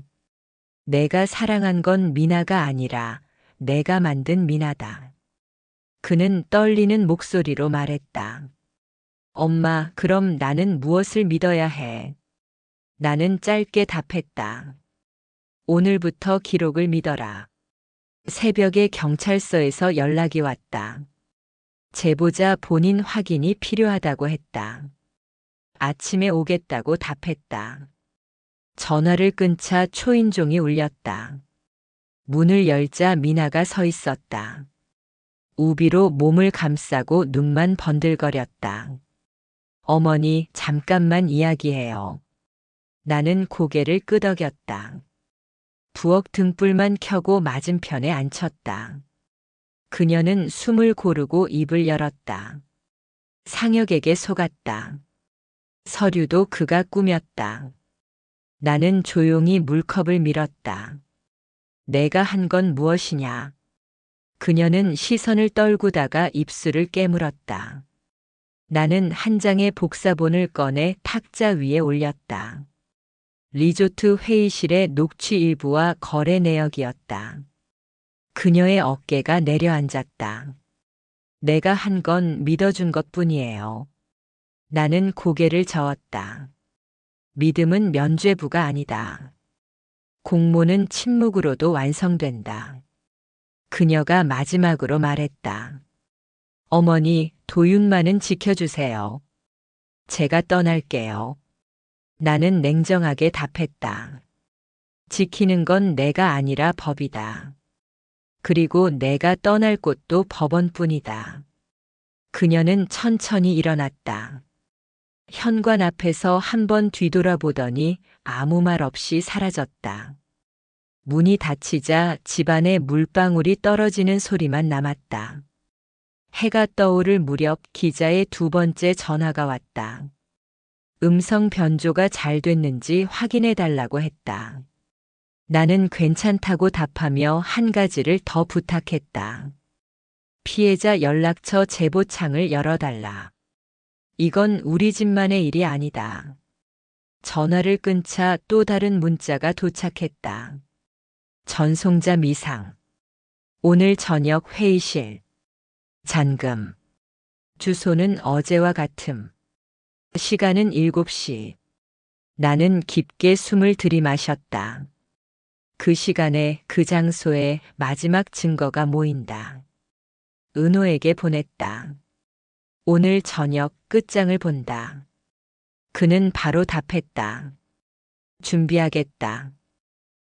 S1: 내가 사랑한 건 미나가 아니라 내가 만든 미나다. 그는 떨리는 목소리로 말했다. 엄마, 그럼 나는 무엇을 믿어야 해? 나는 짧게 답했다. 오늘부터 기록을 믿어라. 새벽에 경찰서에서 연락이 왔다. 제보자 본인 확인이 필요하다고 했다. 아침에 오겠다고 답했다. 전화를 끊자 초인종이 울렸다. 문을 열자 미나가 서 있었다. 우비로 몸을 감싸고 눈만 번들거렸다. 어머니, 잠깐만 이야기해요. 나는 고개를 끄덕였다. 부엌 등불만 켜고 맞은편에 앉혔다. 그녀는 숨을 고르고 입을 열었다. 상혁에게 속았다. 서류도 그가 꾸몄다. 나는 조용히 물컵을 밀었다. 내가 한 건 무엇이냐? 그녀는 시선을 떨구다가 입술을 깨물었다. 나는 한 장의 복사본을 꺼내 탁자 위에 올렸다. 리조트 회의실의 녹취 일부와 거래 내역이었다. 그녀의 어깨가 내려앉았다. 내가 한 건 믿어준 것뿐이에요. 나는 고개를 저었다. 믿음은 면죄부가 아니다. 공모는 침묵으로도 완성된다. 그녀가 마지막으로 말했다. 어머니, 도윤만은 지켜주세요. 제가 떠날게요. 나는 냉정하게 답했다. 지키는 건 내가 아니라 법이다. 그리고 내가 떠날 곳도 법원뿐이다. 그녀는 천천히 일어났다. 현관 앞에서 한 번 뒤돌아보더니 아무 말 없이 사라졌다. 문이 닫히자 집안에 물방울이 떨어지는 소리만 남았다. 해가 떠오를 무렵 기자의 두 번째 전화가 왔다. 음성 변조가 잘 됐는지 확인해 달라고 했다. 나는 괜찮다고 답하며 한 가지를 더 부탁했다. 피해자 연락처 제보창을 열어달라. 이건 우리 집만의 일이 아니다. 전화를 끊자 또 다른 문자가 도착했다. 전송자 미상. 오늘 저녁 회의실. 잔금. 주소는 어제와 같음. 시간은 7시. 나는 깊게 숨을 들이마셨다. 그 시간에 그 장소에 마지막 증거가 모인다. 은호에게 보냈다. 오늘 저녁 끝장을 본다. 그는 바로 답했다. 준비하겠다.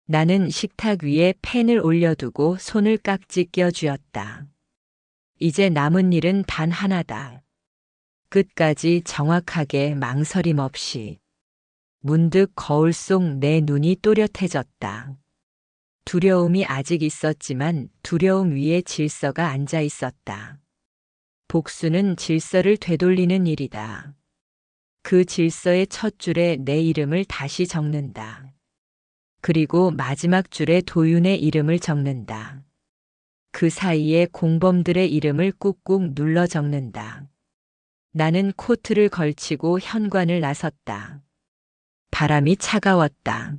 S1: 나는 식탁 위에 펜을 올려두고 손을 깍지 껴쥐었다. 이제 남은 일은 단 하나다. 끝까지 정확하게 망설임 없이. 문득 거울 속 내 눈이 또렷해졌다. 두려움이 아직 있었지만 두려움 위에 질서가 앉아 있었다. 복수는 질서를 되돌리는 일이다. 그 질서의 첫 줄에 내 이름을 다시 적는다. 그리고 마지막 줄에 도윤의 이름을 적는다. 그 사이에 공범들의 이름을 꾹꾹 눌러 적는다. 나는 코트를 걸치고 현관을 나섰다. 바람이 차가웠다.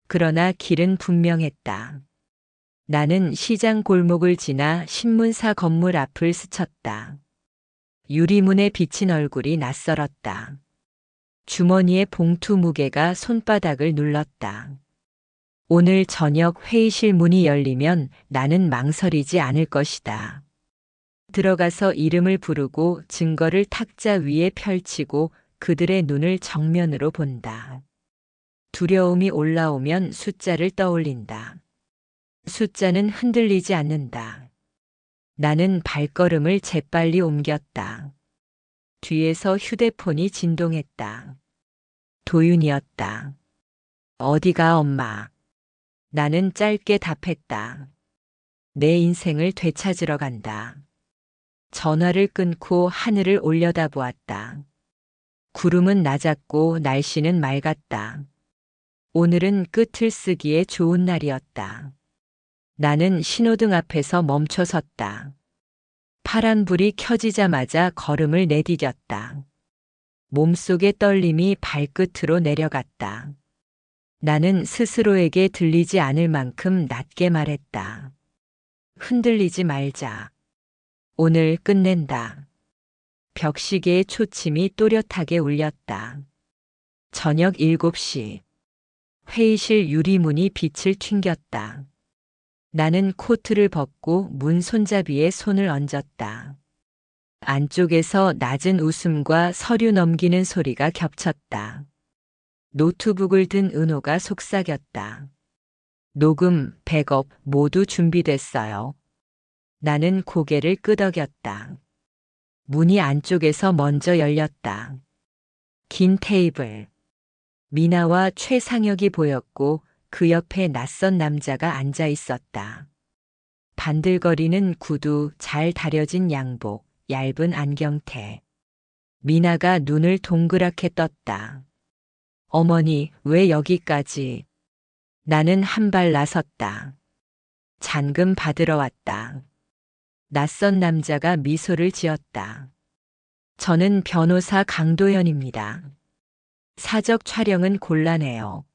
S1: 그러나 길은 분명했다. 나는 시장 골목을 지나 신문사 건물 앞을 스쳤다. 유리문에 비친 얼굴이 낯설었다. 주머니의 봉투 무게가 손바닥을 눌렀다. 오늘 저녁 회의실 문이 열리면 나는 망설이지 않을 것이다. 들어가서 이름을 부르고 증거를 탁자 위에 펼치고 그들의 눈을 정면으로 본다. 두려움이 올라오면 숫자를 떠올린다. 숫자는 흔들리지 않는다. 나는 발걸음을 재빨리 옮겼다. 뒤에서 휴대폰이 진동했다. 도윤이었다. 어디가 엄마? 나는 짧게 답했다. 내 인생을 되찾으러 간다. 전화를 끊고 하늘을 올려다보았다. 구름은 낮았고 날씨는 맑았다. 오늘은 끝을 쓰기에 좋은 날이었다. 나는 신호등 앞에서 멈춰섰다. 파란불이 켜지자마자 걸음을 내디뎠다. 몸속의 떨림이 발끝으로 내려갔다. 나는 스스로에게 들리지 않을 만큼 낮게 말했다. 흔들리지 말자. 오늘 끝낸다. 벽시계의 초침이 또렷하게 울렸다. 저녁 7시. 회의실 유리문이 빛을 튕겼다. 나는 코트를 벗고 문 손잡이에 손을 얹었다. 안쪽에서 낮은 웃음과 서류 넘기는 소리가 겹쳤다. 노트북을 든 은호가 속삭였다. 녹음, 백업 모두 준비됐어요. 나는 고개를 끄덕였다. 문이 안쪽에서 먼저 열렸다. 긴 테이블. 미나와 최상혁이 보였고 그 옆에 낯선 남자가 앉아 있었다. 반들거리는 구두, 잘 다려진 양복, 얇은 안경테. 미나가 눈을 동그랗게 떴다. 어머니, 왜 여기까지? 나는 한 발 나섰다. 잔금 받으러 왔다. 낯선 남자가 미소를 지었다. 저는 변호사 강도현입니다. 사적 촬영은 곤란해요.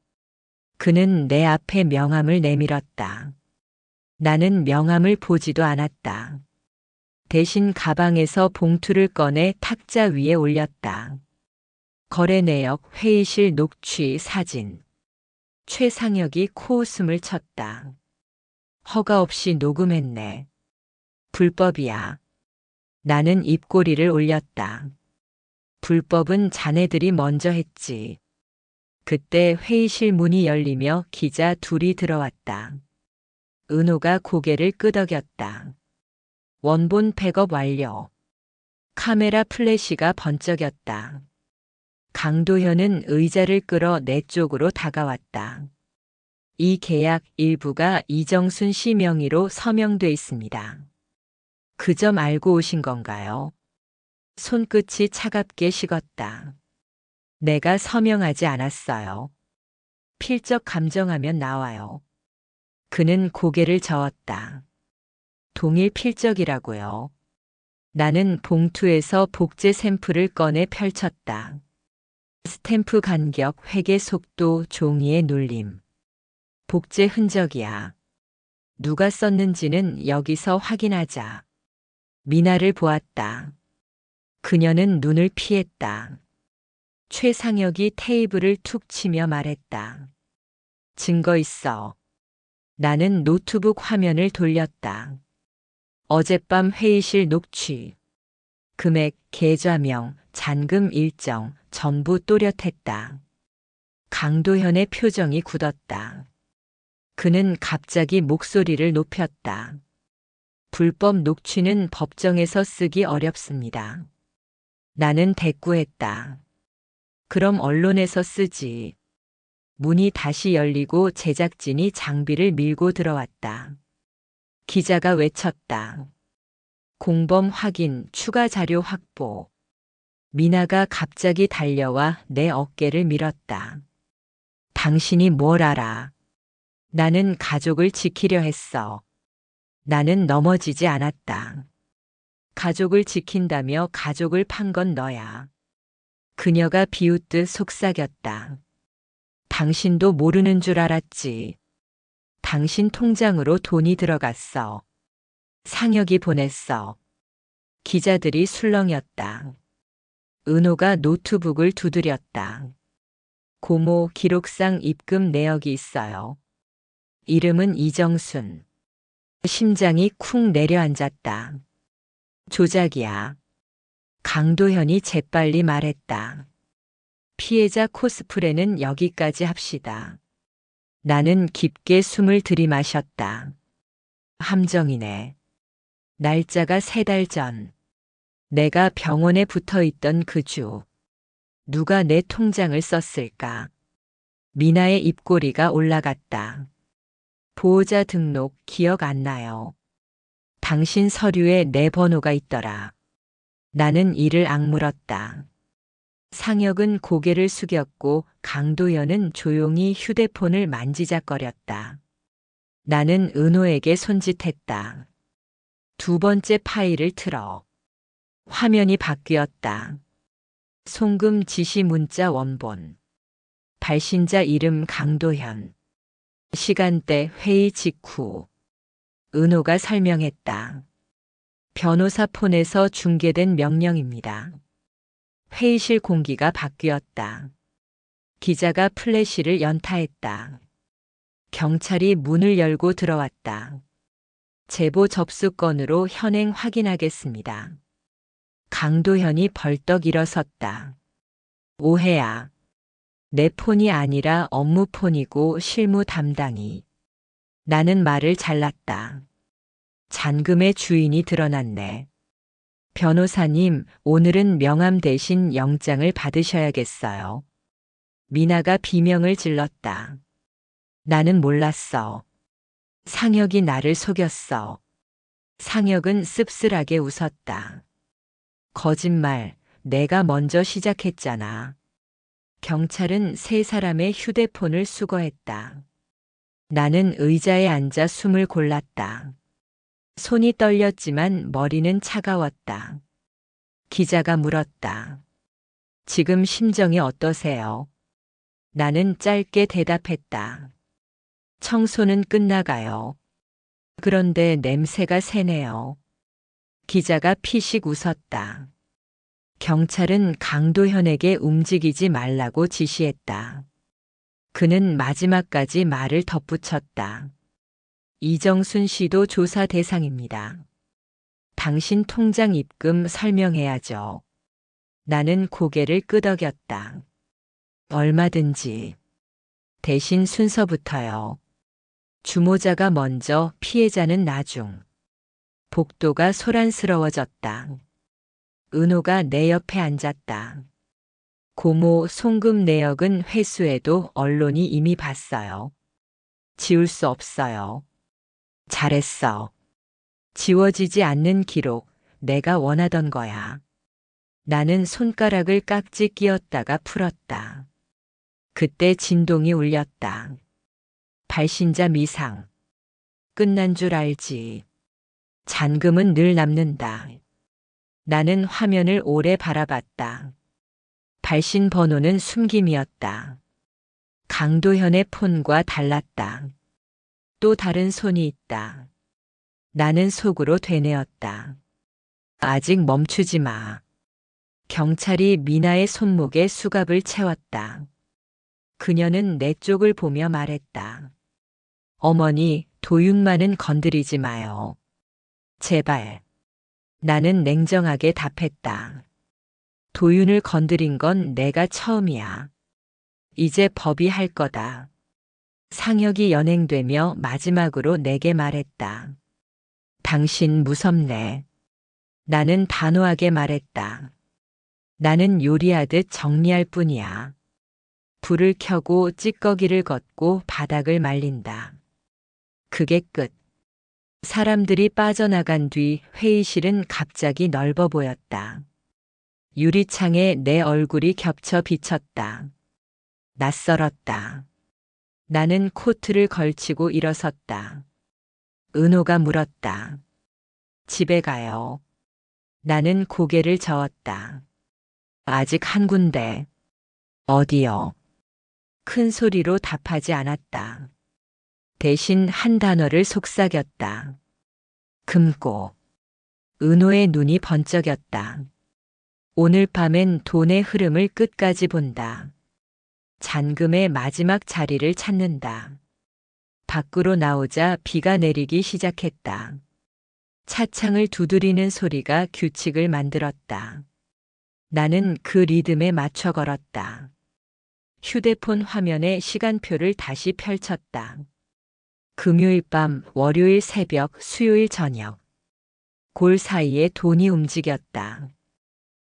S1: 그는 내 앞에 명함을 내밀었다. 나는 명함을 보지도 않았다. 대신 가방에서 봉투를 꺼내 탁자 위에 올렸다. 거래 내역, 회의실 녹취, 사진. 최상혁이 코웃음을 쳤다. 허가 없이 녹음했네. 불법이야. 나는 입꼬리를 올렸다. 불법은 자네들이 먼저 했지. 그때 회의실 문이 열리며 기자 둘이 들어왔다. 은호가 고개를 끄덕였다. 원본 백업 완료. 카메라 플래시가 번쩍였다. 강도현은 의자를 끌어 내 쪽으로 다가왔다. 이 계약 일부가 이정순 씨 명의로 서명돼 있습니다. 그 점 알고 오신 건가요? 손끝이 차갑게 식었다. 내가 서명하지 않았어요. 필적 감정하면 나와요. 그는 고개를 저었다. 동일 필적이라고요. 나는 봉투에서 복제 샘플을 꺼내 펼쳤다. 스탬프 간격, 회계 속도, 종이의 눌림. 복제 흔적이야. 누가 썼는지는 여기서 확인하자. 미나를 보았다. 그녀는 눈을 피했다. 최상혁이 테이블을 툭 치며 말했다. 증거 있어. 나는 노트북 화면을 돌렸다. 어젯밤 회의실 녹취. 금액, 계좌명, 잔금 일정 전부 또렷했다. 강도현의 표정이 굳었다. 그는 갑자기 목소리를 높였다. 불법 녹취는 법정에서 쓰기 어렵습니다. 나는 대꾸했다. 그럼 언론에서 쓰지. 문이 다시 열리고 제작진이 장비를 밀고 들어왔다. 기자가 외쳤다. 공범 확인, 추가 자료 확보. 미나가 갑자기 달려와 내 어깨를 밀었다. 당신이 뭘 알아? 나는 가족을 지키려 했어. 나는 넘어지지 않았다. 가족을 지킨다며 가족을 판 건 너야. 그녀가 비웃듯 속삭였다. 당신도 모르는 줄 알았지. 당신 통장으로 돈이 들어갔어. 상혁이 보냈어. 기자들이 술렁였다. 은호가 노트북을 두드렸다. 고모 기록상 입금 내역이 있어요. 이름은 이정순. 심장이 쿵 내려앉았다. 조작이야. 강도현이 재빨리 말했다. 피해자 코스프레는 여기까지 합시다. 나는 깊게 숨을 들이마셨다. 함정이네. 날짜가 3달 전. 내가 병원에 붙어 있던 그 주. 누가 내 통장을 썼을까? 미나의 입꼬리가 올라갔다. 보호자 등록 기억 안 나요. 당신 서류에 내 번호가 있더라. 나는 이를 악물었다. 상혁은 고개를 숙였고 강도현은 조용히 휴대폰을 만지작거렸다. 나는 은호에게 손짓했다. 2번째 파일을 틀어. 화면이 바뀌었다. 송금 지시 문자 원본. 발신자 이름 강도현. 시간대 회의 직후. 은호가 설명했다. 변호사 폰에서 중계된 명령입니다. 회의실 공기가 바뀌었다. 기자가 플래시를 연타했다. 경찰이 문을 열고 들어왔다. 제보 접수 건으로 현행 확인하겠습니다. 강도현이 벌떡 일어섰다. 오해야. 내 폰이 아니라 업무 폰이고 실무 담당이. 나는 말을 잘랐다. 잔금의 주인이 드러났네. 변호사님, 오늘은 명함 대신 영장을 받으셔야겠어요. 미나가 비명을 질렀다. 나는 몰랐어. 상혁이 나를 속였어. 상혁은 씁쓸하게 웃었다. 거짓말, 내가 먼저 시작했잖아. 경찰은 3사람의 휴대폰을 수거했다. 나는 의자에 앉아 숨을 골랐다. 손이 떨렸지만 머리는 차가웠다. 기자가 물었다. 지금 심정이 어떠세요? 나는 짧게 대답했다. 청소는 끝나가요. 그런데 냄새가 새네요. 기자가 피식 웃었다. 경찰은 강도현에게 움직이지 말라고 지시했다. 그는 마지막까지 말을 덧붙였다. 이정순 씨도 조사 대상입니다. 당신 통장 입금 설명해야죠. 나는 고개를 끄덕였다. 얼마든지. 대신 순서부터요. 주모자가 먼저, 피해자는 나중. 복도가 소란스러워졌다. 은호가 내 옆에 앉았다. 고모 송금 내역은 회수해도 언론이 이미 봤어요. 지울 수 없어요. 잘했어. 지워지지 않는 기록, 내가 원하던 거야. 나는 손가락을 깍지 끼었다가 풀었다. 그때 진동이 울렸다. 발신자 미상. 끝난 줄 알지. 잔금은 늘 남는다. 나는 화면을 오래 바라봤다. 발신 번호는 숨김이었다. 강도현의 폰과 달랐다. 또 다른 손이 있다. 나는 속으로 되뇌었다. 아직 멈추지 마. 경찰이 미나의 손목에 수갑을 채웠다. 그녀는 내 쪽을 보며 말했다. 어머니, 도윤만은 건드리지 마요. 제발. 나는 냉정하게 답했다. 도윤을 건드린 건 내가 처음이야. 이제 법이 할 거다. 상혁이 연행되며 마지막으로 내게 말했다. 당신 무섭네. 나는 단호하게 말했다. 나는 요리하듯 정리할 뿐이야. 불을 켜고 찌꺼기를 걷고 바닥을 말린다. 그게 끝. 사람들이 빠져나간 뒤 회의실은 갑자기 넓어 보였다. 유리창에 내 얼굴이 겹쳐 비쳤다. 낯설었다. 나는 코트를 걸치고 일어섰다. 은호가 물었다. 집에 가요. 나는 고개를 저었다. 아직 한 군데. 어디요? 큰 소리로 답하지 않았다. 대신 한 단어를 속삭였다. 금고. 은호의 눈이 번쩍였다. 오늘 밤엔 돈의 흐름을 끝까지 본다. 잔금의 마지막 자리를 찾는다. 밖으로 나오자 비가 내리기 시작했다. 차창을 두드리는 소리가 규칙을 만들었다. 나는 그 리듬에 맞춰 걸었다. 휴대폰 화면에 시간표를 다시 펼쳤다. 금요일 밤, 월요일 새벽, 수요일 저녁. 골 사이에 돈이 움직였다.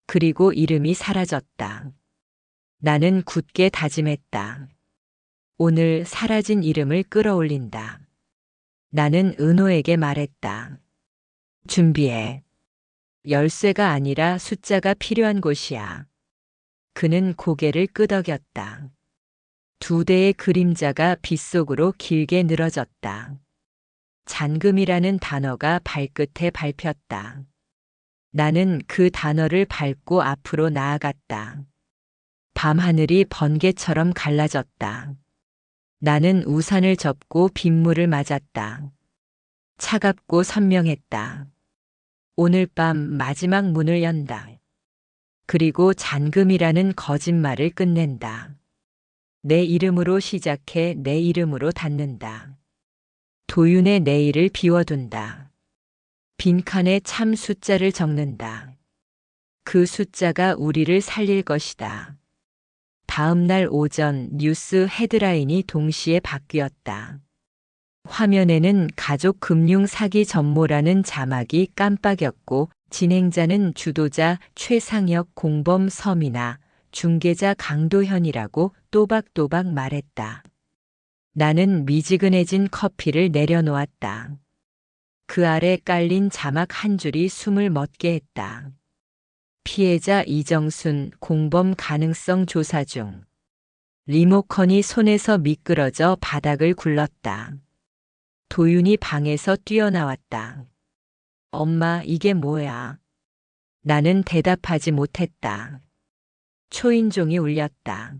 S1: 그리고 이름이 사라졌다. 나는 굳게 다짐했다. 오늘 사라진 이름을 끌어올린다. 나는 은호에게 말했다. 준비해. 열쇠가 아니라 숫자가 필요한 곳이야. 그는 고개를 끄덕였다. 두 대의 그림자가 빗속으로 길게 늘어졌다. 잔금이라는 단어가 발끝에 밟혔다. 나는 그 단어를 밟고 앞으로 나아갔다. 밤하늘이 번개처럼 갈라졌다. 나는 우산을 접고 빗물을 맞았다. 차갑고 선명했다. 오늘 밤 마지막 문을 연다. 그리고 잔금이라는 거짓말을 끝낸다. 내 이름으로 시작해 내 이름으로 닫는다. 도윤의 내일을 비워둔다. 빈칸에 참 숫자를 적는다. 그 숫자가 우리를 살릴 것이다. 다음 날 오전 뉴스 헤드라인이 동시에 바뀌었다. 화면에는 가족 금융 사기 전모라는 자막이 깜빡였고 진행자는 주도자 최상혁 공범 서민아, 중개자 강도현이라고 또박또박 말했다. 나는 미지근해진 커피를 내려놓았다. 그 아래 깔린 자막 한 줄이 숨을 멎게 했다. 피해자 이정순 공범 가능성 조사 중. 리모컨이 손에서 미끄러져 바닥을 굴렀다. 도윤이 방에서 뛰어나왔다. 엄마, 이게 뭐야? 나는 대답하지 못했다. 초인종이 울렸다.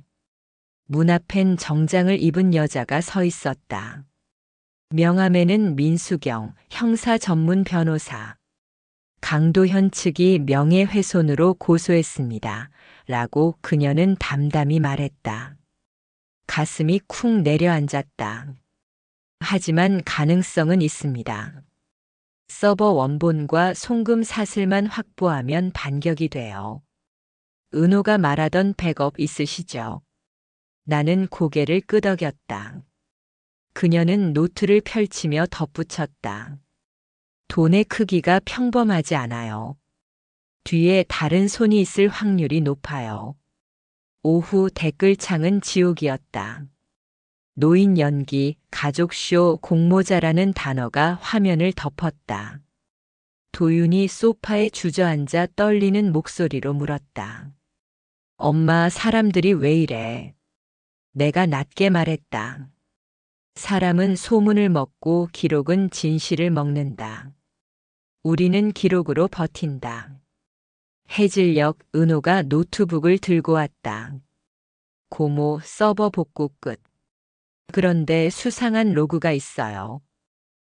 S1: 문 앞엔 정장을 입은 여자가 서 있었다. 명함에는 민수경, 형사 전문 변호사. 강도현 측이 명예훼손으로 고소했습니다. 라고 그녀는 담담히 말했다. 가슴이 쿵 내려앉았다. 하지만 가능성은 있습니다. 서버 원본과 송금 사슬만 확보하면 반격이 돼요. 은호가 말하던 백업 있으시죠? 나는 고개를 끄덕였다. 그녀는 노트를 펼치며 덧붙였다. 돈의 크기가 평범하지 않아요. 뒤에 다른 손이 있을 확률이 높아요. 오후 댓글창은 지옥이었다. 노인 연기, 가족쇼, 공모자라는 단어가 화면을 덮었다. 도윤이 소파에 주저앉아 떨리는 목소리로 물었다. 엄마, 사람들이 왜 이래? 내가 낮게 말했다. 사람은 소문을 먹고 기록은 진실을 먹는다. 우리는 기록으로 버틴다. 해질녘 은호가 노트북을 들고 왔다. 고모 서버 복구 끝. 그런데 수상한 로그가 있어요.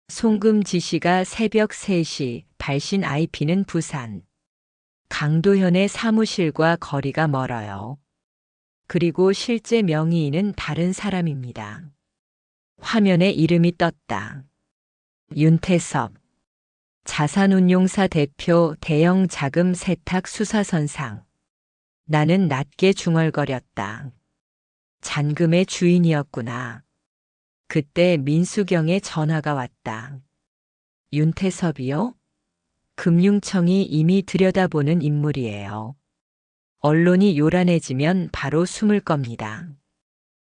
S1: 송금 지시가 새벽 3시, 발신 IP는 부산. 강도현의 사무실과 거리가 멀어요. 그리고 실제 명의인은 다른 사람입니다. 화면에 이름이 떴다. 윤태섭. 자산운용사 대표, 대형 자금 세탁 수사선상. 나는 낮게 중얼거렸다. 잔금의 주인이었구나. 그때 민수경의 전화가 왔다. 윤태섭이요? 금융청이 이미 들여다보는 인물이에요. 언론이 요란해지면 바로 숨을 겁니다.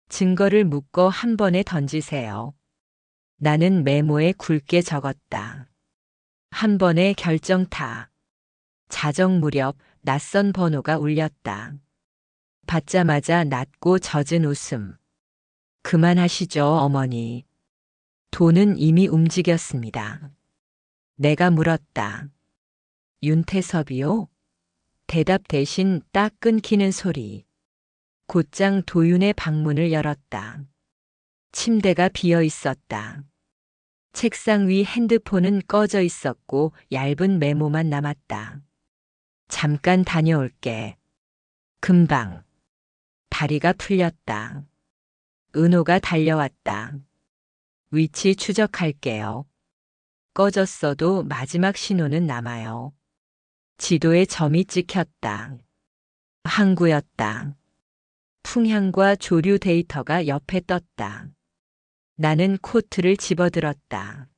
S1: 증거를 묶어 한 번에 던지세요. 나는 메모에 굵게 적었다. 한 번에 결정타. 자정 무렵 낯선 번호가 울렸다. 받자마자 낮고 젖은 웃음. 그만하시죠, 어머니. 돈은 이미 움직였습니다. 내가 물었다. 윤태섭이요? 대답 대신 딱 끊기는 소리. 곧장 도윤의 방문을 열었다. 침대가 비어 있었다. 책상 위 핸드폰은 꺼져 있었고 얇은 메모만 남았다. 잠깐 다녀올게. 금방. 다리가 풀렸다. 은호가 달려왔다. 위치 추적할게요. 꺼졌어도 마지막 신호는 남아요. 지도에 점이 찍혔다. 항구였다. 풍향과 조류 데이터가 옆에 떴다. 나는 코트를 집어들었다.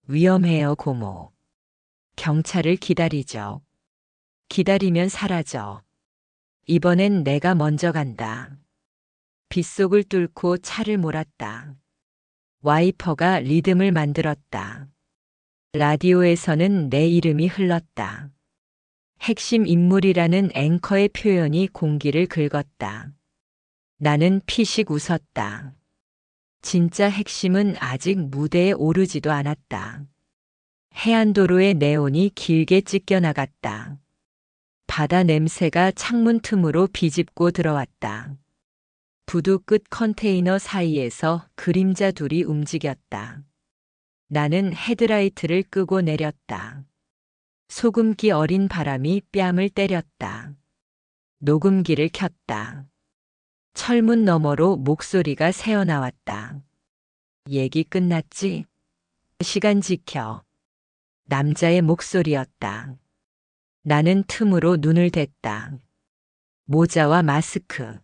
S1: 위험해요, 고모. 경찰을 기다리죠. 기다리면 사라져. 이번엔 내가 먼저 간다. 빗속을 뚫고 차를 몰았다. 와이퍼가 리듬을 만들었다. 라디오에서는 내 이름이 흘렀다. 핵심 인물이라는 앵커의 표현이 공기를 긁었다. 나는 피식 웃었다. 진짜 핵심은 아직 무대에 오르지도 않았다. 해안도로의 네온이 길게 찢겨나갔다. 바다 냄새가 창문 틈으로 비집고 들어왔다. 부두 끝 컨테이너 사이에서 그림자 둘이 움직였다. 나는 헤드라이트를 끄고 내렸다. 소금기 어린 바람이 뺨을 때렸다. 녹음기를 켰다. 철문 너머로 목소리가 새어나왔다. 얘기 끝났지? 시간 지켜. 남자의 목소리였다. 나는 틈으로 눈을 댔다. 모자와 마스크.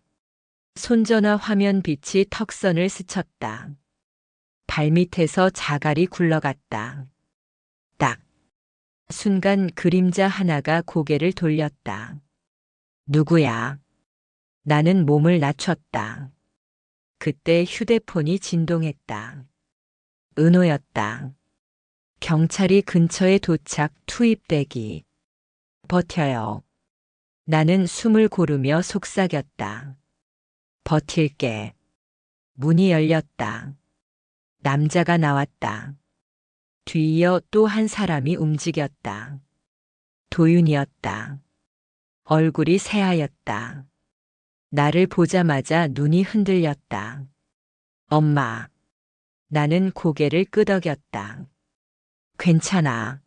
S1: 손전화 화면 빛이 턱선을 스쳤다. 발밑에서 자갈이 굴러갔다. 딱. 순간 그림자 하나가 고개를 돌렸다. 누구야? 나는 몸을 낮췄다. 그때 휴대폰이 진동했다. 은호였다. 경찰이 근처에 도착, 투입대기. 버텨요. 나는 숨을 고르며 속삭였다. 버틸게. 문이 열렸다. 남자가 나왔다. 뒤이어 또 한 사람이 움직였다. 도윤이었다. 얼굴이 새하였다. 나를 보자마자 눈이 흔들렸다. 엄마. 나는 고개를 끄덕였다. 괜찮아.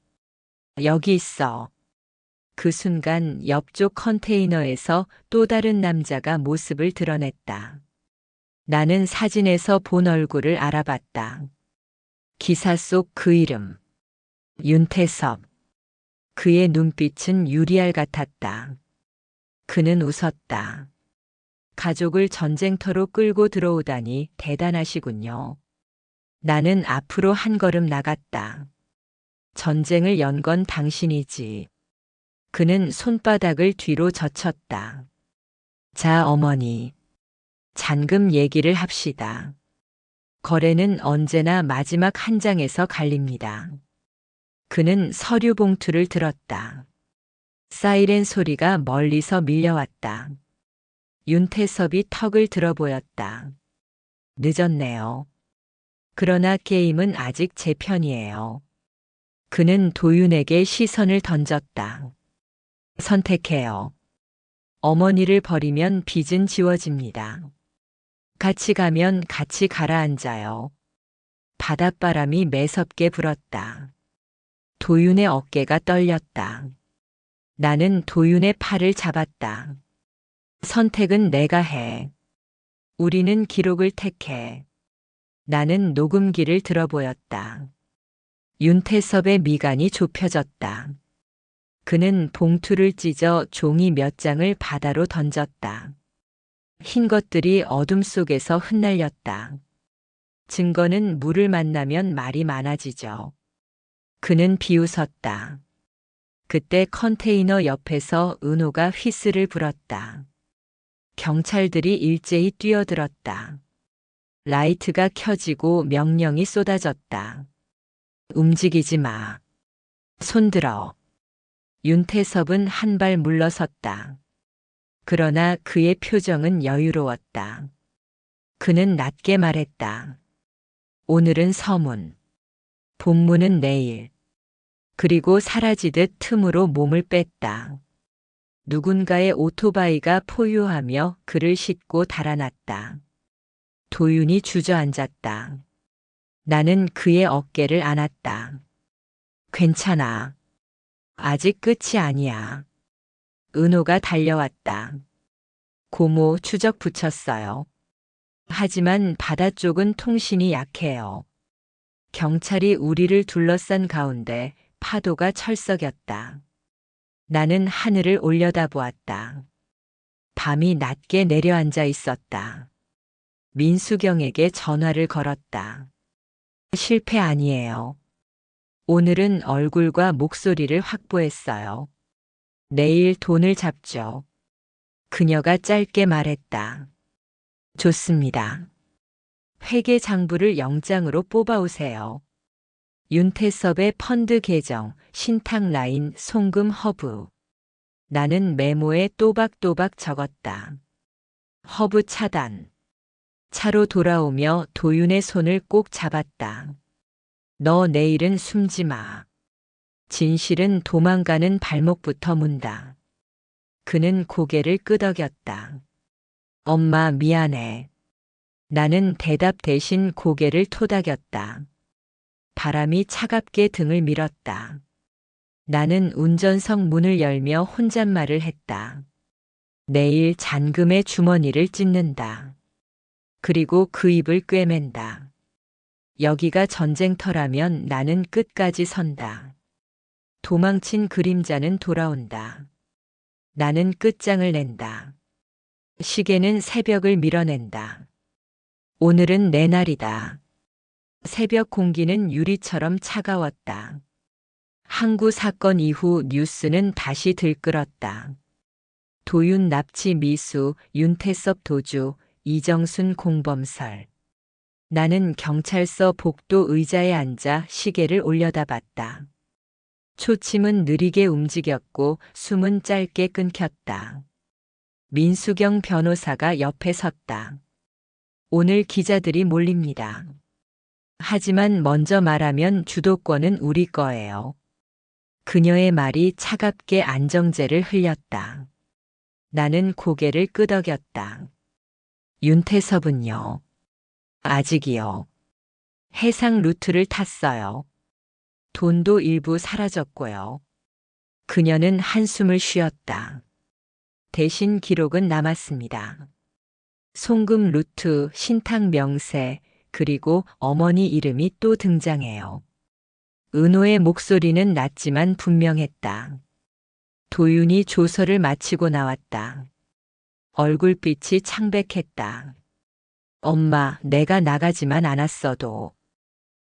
S1: 여기 있어. 그 순간 옆쪽 컨테이너에서 또 다른 남자가 모습을 드러냈다. 나는 사진에서 본 얼굴을 알아봤다. 기사 속 그 이름. 윤태섭. 그의 눈빛은 유리알 같았다. 그는 웃었다. 가족을 전쟁터로 끌고 들어오다니 대단하시군요. 나는 앞으로 한 걸음 나갔다. 전쟁을 연 건 당신이지. 그는 손바닥을 뒤로 젖혔다. 자, 어머니. 잔금 얘기를 합시다. 거래는 언제나 마지막 한 장에서 갈립니다. 그는 서류 봉투를 들었다. 사이렌 소리가 멀리서 밀려왔다. 윤태섭이 턱을 들어 보였다. 늦었네요. 그러나 게임은 아직 제 편이에요. 그는 도윤에게 시선을 던졌다. 선택해요. 어머니를 버리면 빚은 지워집니다. 같이 가면 같이 가라앉아요. 바닷바람이 매섭게 불었다. 도윤의 어깨가 떨렸다. 나는 도윤의 팔을 잡았다. 선택은 내가 해. 우리는 기록을 택해. 나는 녹음기를 들어보였다. 윤태섭의 미간이 좁혀졌다. 그는 봉투를 찢어 종이 몇 장을 바다로 던졌다. 흰 것들이 어둠 속에서 흩날렸다. 증거는 물을 만나면 말이 많아지죠. 그는 비웃었다. 그때 컨테이너 옆에서 은호가 휘슬을 불었다. 경찰들이 일제히 뛰어들었다. 라이트가 켜지고 명령이 쏟아졌다. 움직이지 마. 손들어. 윤태섭은 한 발 물러섰다. 그러나 그의 표정은 여유로웠다. 그는 낮게 말했다. 오늘은 서문. 본문은 내일. 그리고 사라지듯 틈으로 몸을 뺐다. 누군가의 오토바이가 포효하며 그를 싣고 달아났다. 도윤이 주저앉았다. 나는 그의 어깨를 안았다. 괜찮아. 아직 끝이 아니야. 은호가 달려왔다. 고모 추적 붙였어요. 하지만 바다 쪽은 통신이 약해요. 경찰이 우리를 둘러싼 가운데 파도가 철썩였다. 나는 하늘을 올려다보았다. 밤이 낮게 내려앉아 있었다. 민수경에게 전화를 걸었다. 실패 아니에요. 오늘은 얼굴과 목소리를 확보했어요. 내일 돈을 잡죠. 그녀가 짧게 말했다. 좋습니다. 회계 장부를 영장으로 뽑아오세요. 윤태섭의 펀드 계정, 신탁 라인, 송금 허브. 나는 메모에 또박또박 적었다. 허브 차단. 차로 돌아오며 도윤의 손을 꼭 잡았다. 너 내일은 숨지 마. 진실은 도망가는 발목부터 문다. 그는 고개를 끄덕였다. 엄마 미안해. 나는 대답 대신 고개를 토닥였다. 바람이 차갑게 등을 밀었다. 나는 운전석 문을 열며 혼잣말을 했다. 내일 잔금의 주머니를 찢는다. 그리고 그 입을 꿰맨다. 여기가 전쟁터라면 나는 끝까지 선다. 도망친 그림자는 돌아온다. 나는 끝장을 낸다. 시계는 새벽을 밀어낸다. 오늘은 내 날이다. 새벽 공기는 유리처럼 차가웠다. 항구 사건 이후 뉴스는 다시 들끓었다. 도윤 납치 미수, 윤태섭 도주, 이정순 공범설. 나는 경찰서 복도 의자에 앉아 시계를 올려다봤다. 초침은 느리게 움직였고 숨은 짧게 끊겼다. 민수경 변호사가 옆에 섰다. 오늘 기자들이 몰립니다. 하지만 먼저 말하면 주도권은 우리 거예요. 그녀의 말이 차갑게 안정제를 흘렸다. 나는 고개를 끄덕였다. 윤태섭은요? 아직이요. 해상 루트를 탔어요. 돈도 일부 사라졌고요. 그녀는 한숨을 쉬었다. 대신 기록은 남았습니다. 송금 루트, 신탁 명세, 그리고 어머니 이름이 또 등장해요. 은호의 목소리는 낮지만 분명했다. 도윤이 조서를 마치고 나왔다. 얼굴빛이 창백했다. 엄마, 내가 나가지만 않았어도.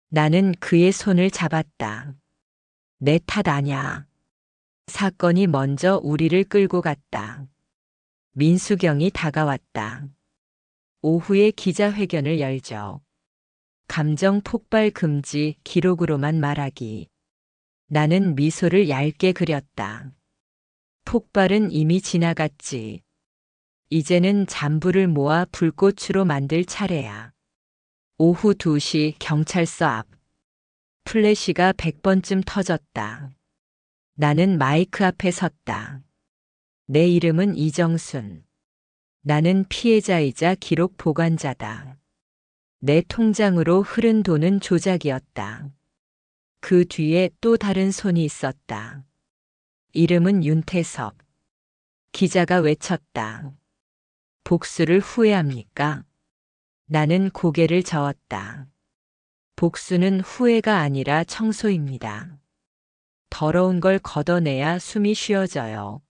S1: 나는 그의 손을 잡았다. 내 탓 아냐. 사건이 먼저 우리를 끌고 갔다. 민수경이 다가왔다. 오후에 기자회견을 열죠. 감정 폭발 금지 기록으로만 말하기. 나는 미소를 얇게 그렸다. 폭발은 이미 지나갔지. 이제는 잔불을 모아 불꽃으로 만들 차례야. 오후 2시 경찰서 앞. 플래시가 100번쯤 터졌다. 나는 마이크 앞에 섰다. 내 이름은 이정순. 나는 피해자이자 기록 보관자다. 내 통장으로 흐른 돈은 조작이었다. 그 뒤에 또 다른 손이 있었다. 이름은 윤태섭. 기자가 외쳤다. 복수를 후회합니까? 나는 고개를 저었다. 복수는 후회가 아니라 청소입니다. 더러운 걸 걷어내야 숨이 쉬어져요.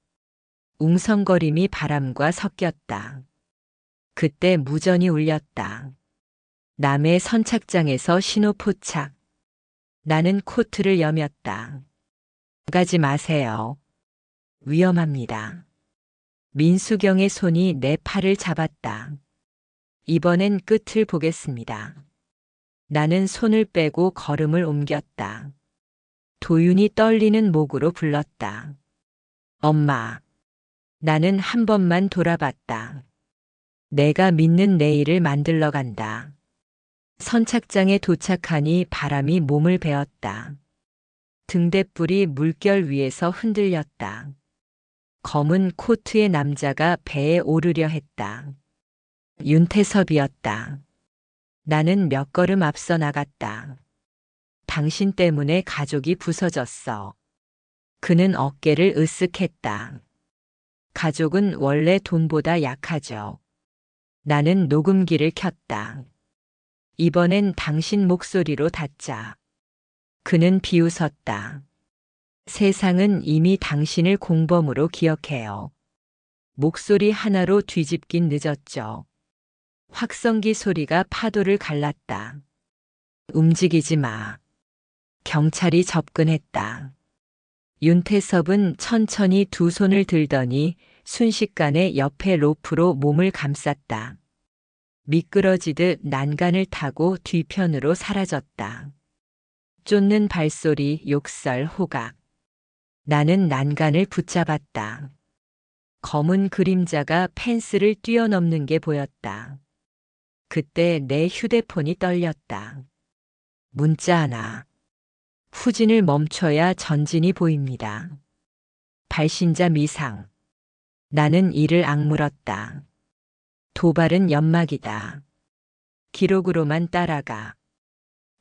S1: 웅성거림이 바람과 섞였다. 그때 무전이 울렸다. 남해 선착장에서 신호 포착. 나는 코트를 여몄다. 가지 마세요. 위험합니다. 민수경의 손이 내 팔을 잡았다. 이번엔 끝을 보겠습니다. 나는 손을 빼고 걸음을 옮겼다. 도윤이 떨리는 목으로 불렀다. 엄마. 나는 한 번만 돌아봤다. 내가 믿는 내일을 만들러 간다. 선착장에 도착하니 바람이 몸을 베었다. 등대불이 물결 위에서 흔들렸다. 검은 코트의 남자가 배에 오르려 했다. 윤태섭이었다. 나는 몇 걸음 앞서 나갔다. 당신 때문에 가족이 부서졌어. 그는 어깨를 으쓱했다. 가족은 원래 돈보다 약하죠. 나는 녹음기를 켰다. 이번엔 당신 목소리로 닫자. 그는 비웃었다. 세상은 이미 당신을 공범으로 기억해요. 목소리 하나로 뒤집긴 늦었죠. 확성기 소리가 파도를 갈랐다. 움직이지 마. 경찰이 접근했다. 윤태섭은 천천히 두 손을 들더니 순식간에 옆에 로프로 몸을 감쌌다. 미끄러지듯 난간을 타고 뒤편으로 사라졌다. 쫓는 발소리, 욕설, 호각. 나는 난간을 붙잡았다. 검은 그림자가 펜스를 뛰어넘는 게 보였다. 그때 내 휴대폰이 떨렸다. 문자 하나. 후진을 멈춰야 전진이 보입니다. 발신자 미상. 나는 이를 악물었다. 도발은 연막이다. 기록으로만 따라가.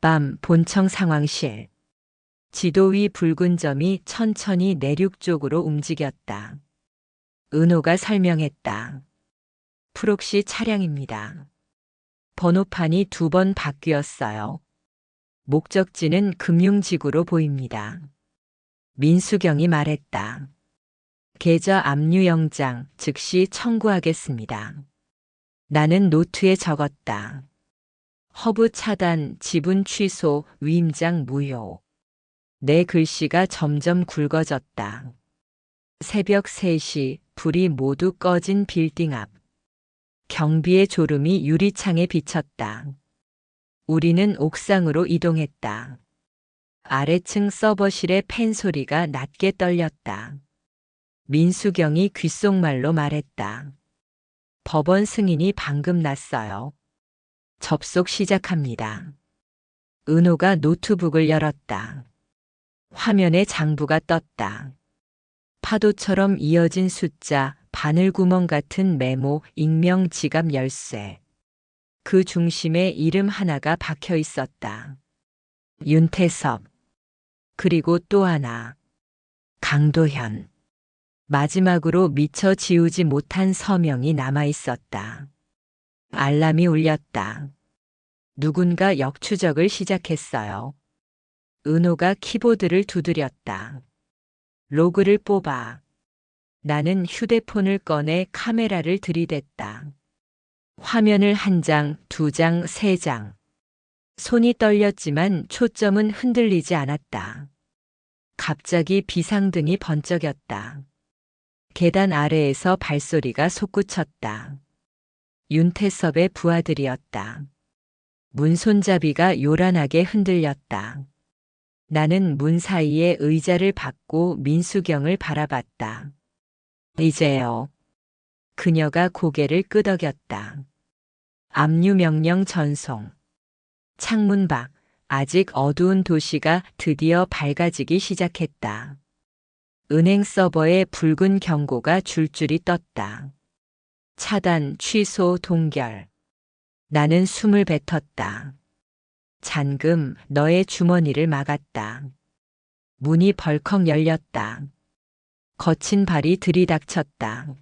S1: 밤 본청 상황실. 지도 위 붉은 점이 천천히 내륙 쪽으로 움직였다. 은호가 설명했다. 프록시 차량입니다. 번호판이 2번 바뀌었어요. 목적지는 금융지구로 보입니다. 민수경이 말했다. 계좌 압류영장 즉시 청구하겠습니다. 나는 노트에 적었다. 허브 차단, 지분 취소, 위임장 무효. 내 글씨가 점점 굵어졌다. 새벽 3시 불이 모두 꺼진 빌딩 앞. 경비의 졸음이 유리창에 비쳤다. 우리는 옥상으로 이동했다. 아래층 서버실의 펜 소리가 낮게 떨렸다. 민수경이 귓속말로 말했다. 법원 승인이 방금 났어요. 접속 시작합니다. 은호가 노트북을 열었다. 화면에 장부가 떴다. 파도처럼 이어진 숫자, 바늘구멍 같은 메모, 익명 지갑 열쇠. 그 중심에 이름 하나가 박혀 있었다. 윤태섭. 그리고 또 하나. 강도현. 마지막으로 미처 지우지 못한 서명이 남아 있었다. 알람이 울렸다. 누군가 역추적을 시작했어요. 은호가 키보드를 두드렸다. 로그를 뽑아. 나는 휴대폰을 꺼내 카메라를 들이댔다. 화면을 1장, 2장, 3장. 손이 떨렸지만 초점은 흔들리지 않았다. 갑자기 비상등이 번쩍였다. 계단 아래에서 발소리가 솟구쳤다. 윤태섭의 부하들이었다. 문 손잡이가 요란하게 흔들렸다. 나는 문 사이에 의자를 받고 민수경을 바라봤다. 이제요. 그녀가 고개를 끄덕였다. 압류 명령 전송. 창문 밖 아직 어두운 도시가 드디어 밝아지기 시작했다. 은행 서버에 붉은 경고가 줄줄이 떴다. 차단, 취소, 동결. 나는 숨을 뱉었다. 잔금, 너의 주머니를 막았다. 문이 벌컥 열렸다. 거친 발이 들이닥쳤다.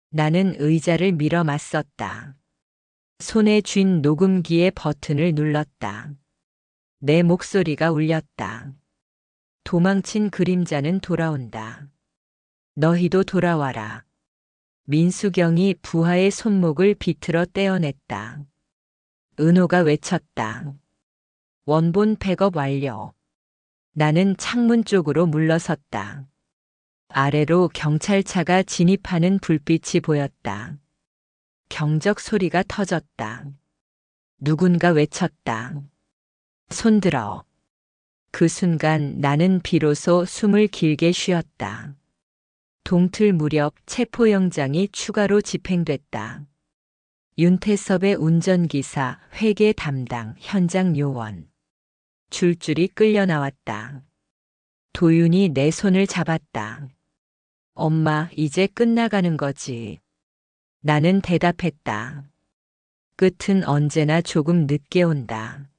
S1: 나는 의자를 밀어 맞섰다. 손에 쥔 녹음기의 버튼을 눌렀다. 내 목소리가 울렸다. 도망친 그림자는 돌아온다. 너희도 돌아와라. 민수경이 부하의 손목을 비틀어 떼어냈다. 은호가 외쳤다. 원본 백업 완료. 나는 창문 쪽으로 물러섰다. 아래로 경찰차가 진입하는 불빛이 보였다. 경적 소리가 터졌다. 누군가 외쳤다. 손들어. 그 순간 나는 비로소 숨을 길게 쉬었다. 동틀 무렵 체포영장이 추가로 집행됐다. 윤태섭의 운전기사, 회계 담당, 현장 요원. 줄줄이 끌려 나왔다. 도윤이 내 손을 잡았다. 엄마, 이제 끝나가는 거지. 나는 대답했다. 끝은 언제나 조금 늦게 온다.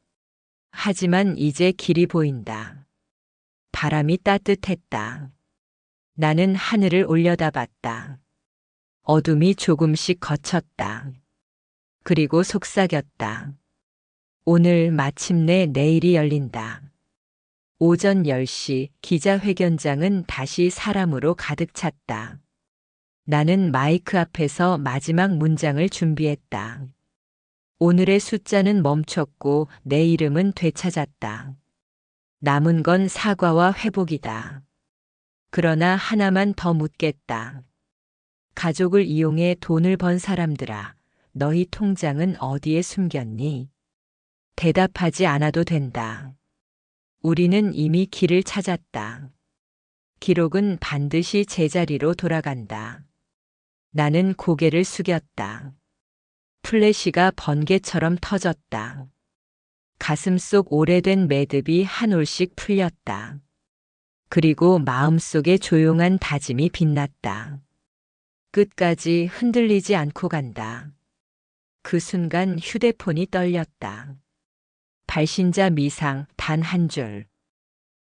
S1: 하지만 이제 길이 보인다. 바람이 따뜻했다. 나는 하늘을 올려다봤다. 어둠이 조금씩 걷혔다. 그리고 속삭였다. 오늘 마침내 내일이 열린다. 오전 10시 기자회견장은 다시 사람으로 가득 찼다. 나는 마이크 앞에서 마지막 문장을 준비했다. 오늘의 숫자는 멈췄고 내 이름은 되찾았다. 남은 건 사과와 회복이다. 그러나 하나만 더 묻겠다. 가족을 이용해 돈을 번 사람들아, 너희 통장은 어디에 숨겼니? 대답하지 않아도 된다. 우리는 이미 길을 찾았다. 기록은 반드시 제자리로 돌아간다. 나는 고개를 숙였다. 플래시가 번개처럼 터졌다. 가슴 속 오래된 매듭이 한 올씩 풀렸다. 그리고 마음속에 조용한 다짐이 빛났다. 끝까지 흔들리지 않고 간다. 그 순간 휴대폰이 떨렸다. 발신자 미상 단 한 줄.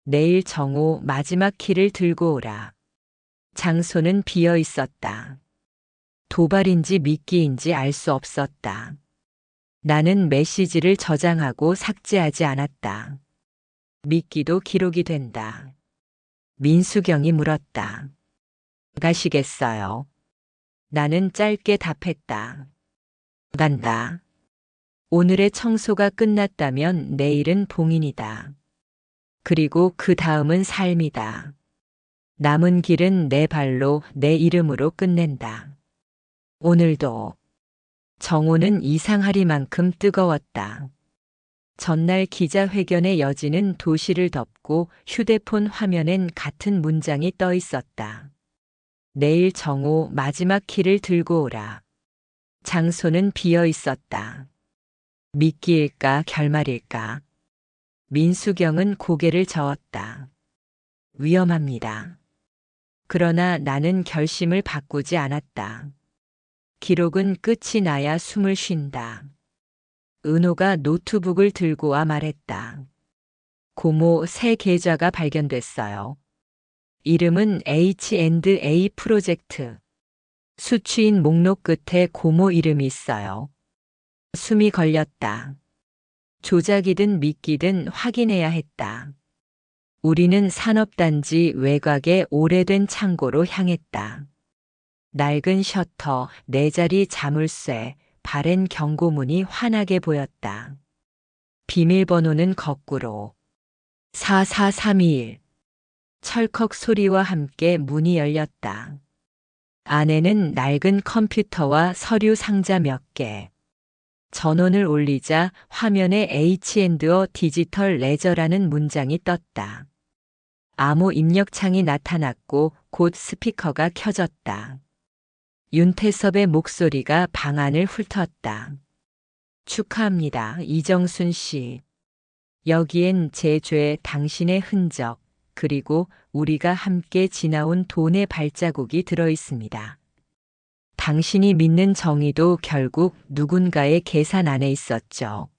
S1: 내일 정오 마지막 키를 들고 오라. 장소는 비어 있었다. 도발인지 미끼인지 알 수 없었다. 나는 메시지를 저장하고 삭제하지 않았다. 미끼도 기록이 된다. 민수경이 물었다. 가시겠어요? 나는 짧게 답했다. 간다. 오늘의 청소가 끝났다면 내일은 봉인이다. 그리고 그 다음은 삶이다. 남은 길은 내 발로 내 이름으로 끝낸다. 오늘도 정오는 이상하리만큼 뜨거웠다. 전날 기자회견의 여지는 도시를 덮고 휴대폰 화면엔 같은 문장이 떠 있었다. 내일 정오 마지막 키를 들고 오라. 장소는 비어 있었다. 미끼일까 결말일까? 민수경은 고개를 저었다. 위험합니다. 그러나 나는 결심을 바꾸지 않았다. 기록은 끝이 나야 숨을 쉰다. 은호가 노트북을 들고 와 말했다. 고모 새 계좌가 발견됐어요. 이름은 H&A 프로젝트. 수취인 목록 끝에 고모 이름이 있어요. 숨이 걸렸다. 조작이든 미끼든 확인해야 했다. 우리는 산업단지 외곽의 오래된 창고로 향했다. 낡은 셔터, 네 자리 자물쇠, 바랜 경고문이 환하게 보였다. 비밀번호는 거꾸로 44321. 철컥 소리와 함께 문이 열렸다. 안에는 낡은 컴퓨터와 서류 상자 몇 개. 전원을 올리자 화면에 H&O 디지털 레저라는 문장이 떴다. 암호 입력창이 나타났고 곧 스피커가 켜졌다. 윤태섭의 목소리가 방 안을 훑었다. 축하합니다, 이정순 씨. 여기엔 제 죄, 당신의 흔적, 그리고 우리가 함께 지나온 돈의 발자국이 들어 있습니다. 당신이 믿는 정의도 결국 누군가의 계산 안에 있었죠.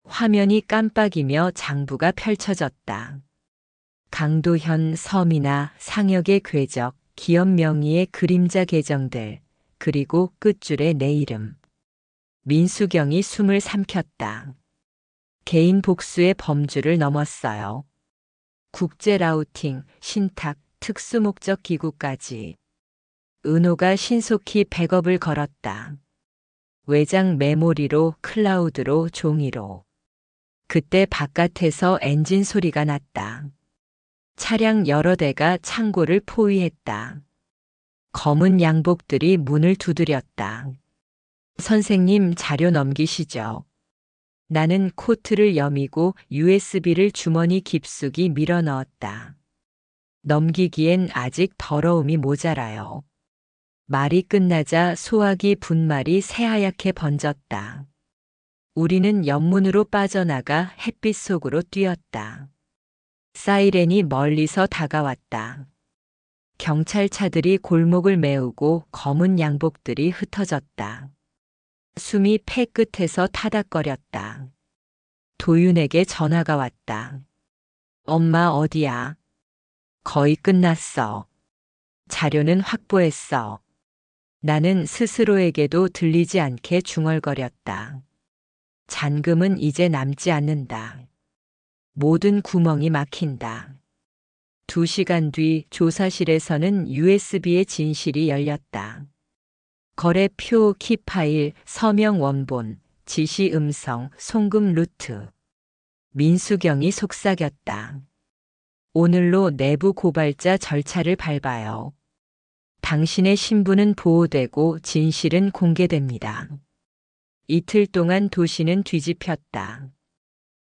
S1: 화면이 깜빡이며 장부가 펼쳐졌다. 강도현, 서민아, 상혁의 궤적, 기업 명의의 그림자 계정들, 그리고 끝줄에 내 이름. 민수경이 숨을 삼켰다. 개인 복수의 범주를 넘었어요. 국제 라우팅, 신탁, 특수목적 기구까지. 은호가 신속히 백업을 걸었다. 외장 메모리로, 클라우드로, 종이로. 그때 바깥에서 엔진 소리가 났다. 차량 여러 대가 창고를 포위했다. 검은 양복들이 문을 두드렸다. 선생님, 자료 넘기시죠. 나는 코트를 여미고 USB를 주머니 깊숙이 밀어 넣었다. 넘기기엔 아직 더러움이 모자라요. 말이 끝나자 소화기 분말이 새하얗게 번졌다. 우리는 옆문으로 빠져나가 햇빛 속으로 뛰었다. 사이렌이 멀리서 다가왔다. 경찰차들이 골목을 메우고 검은 양복들이 흩어졌다. 숨이 폐 끝에서 타닥거렸다. 도윤에게 전화가 왔다. 엄마 어디야? 거의 끝났어. 자료는 확보했어. 나는 스스로에게도 들리지 않게 중얼거렸다. 잔금은 이제 남지 않는다. 모든 구멍이 막힌다. 2시간 뒤 조사실에서는 USB의 진실이 열렸다. 거래표, 키파일, 서명 원본, 지시 음성, 송금 루트. 민수경이 속삭였다. 오늘로 내부 고발자 절차를 밟아요. 당신의 신분은 보호되고 진실은 공개됩니다. 이틀 동안 도시는 뒤집혔다.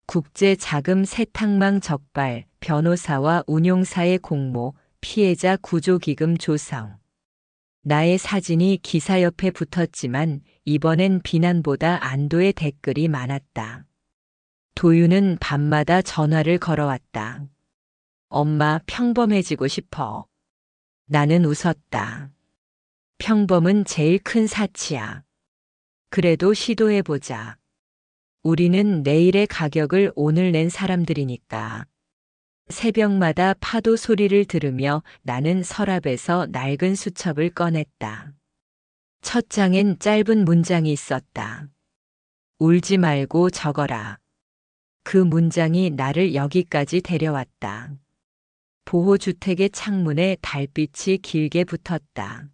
S1: 국제 자금 세탁망 적발, 변호사와 운용사의 공모, 피해자 구조기금 조성. 나의 사진이 기사 옆에 붙었지만 이번엔 비난보다 안도의 댓글이 많았다. 도윤은 밤마다 전화를 걸어왔다. 엄마, 평범해지고 싶어. 나는 웃었다. 평범은 제일 큰 사치야. 그래도 시도해보자. 우리는 내일의 가격을 오늘 낸 사람들이니까. 새벽마다 파도 소리를 들으며 나는 서랍에서 낡은 수첩을 꺼냈다. 첫 장엔 짧은 문장이 있었다. 울지 말고 적어라. 그 문장이 나를 여기까지 데려왔다. 보호주택의 창문에 달빛이 길게 붙었다.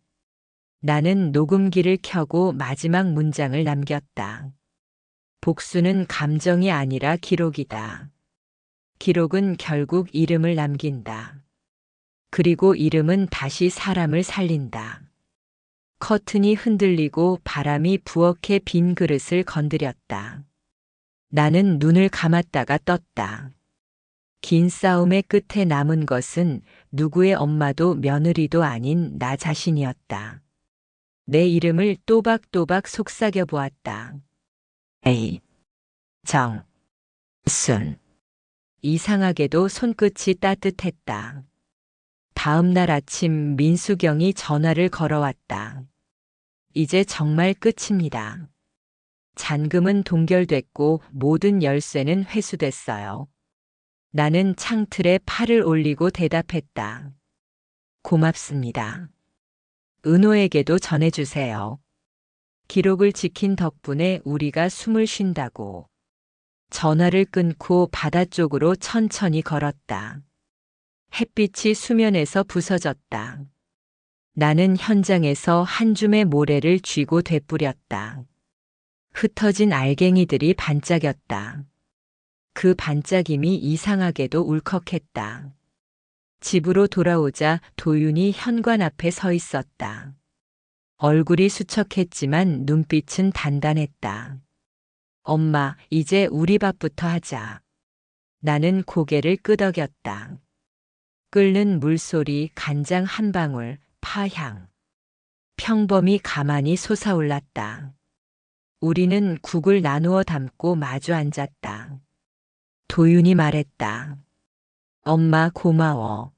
S1: 나는 녹음기를 켜고 마지막 문장을 남겼다. 복수는 감정이 아니라 기록이다. 기록은 결국 이름을 남긴다. 그리고 이름은 다시 사람을 살린다. 커튼이 흔들리고 바람이 부엌의 빈 그릇을 건드렸다. 나는 눈을 감았다가 떴다. 긴 싸움의 끝에 남은 것은 누구의 엄마도 며느리도 아닌 나 자신이었다. 내 이름을 또박또박 속삭여 보았다. 에이, 정, 순. 이상하게도 손끝이 따뜻했다. 다음 날 아침 민수경이 전화를 걸어왔다. 이제 정말 끝입니다. 잔금은 동결됐고 모든 열쇠는 회수됐어요. 나는 창틀에 팔을 올리고 대답했다. 고맙습니다. 은호에게도 전해주세요. 기록을 지킨 덕분에 우리가 숨을 쉰다고. 전화를 끊고 바다 쪽으로 천천히 걸었다. 햇빛이 수면에서 부서졌다. 나는 현장에서 한 줌의 모래를 쥐고 되뿌렸다. 흩어진 알갱이들이 반짝였다. 그 반짝임이 이상하게도 울컥했다. 집으로 돌아오자 도윤이 현관 앞에 서 있었다. 얼굴이 수척했지만 눈빛은 단단했다. 엄마, 이제 우리 밥부터 하자. 나는 고개를 끄덕였다. 끓는 물소리, 간장 한 방울, 파향. 평범이 가만히 솟아올랐다. 우리는 국을 나누어 담고 마주 앉았다. 도윤이 말했다. 엄마 고마워.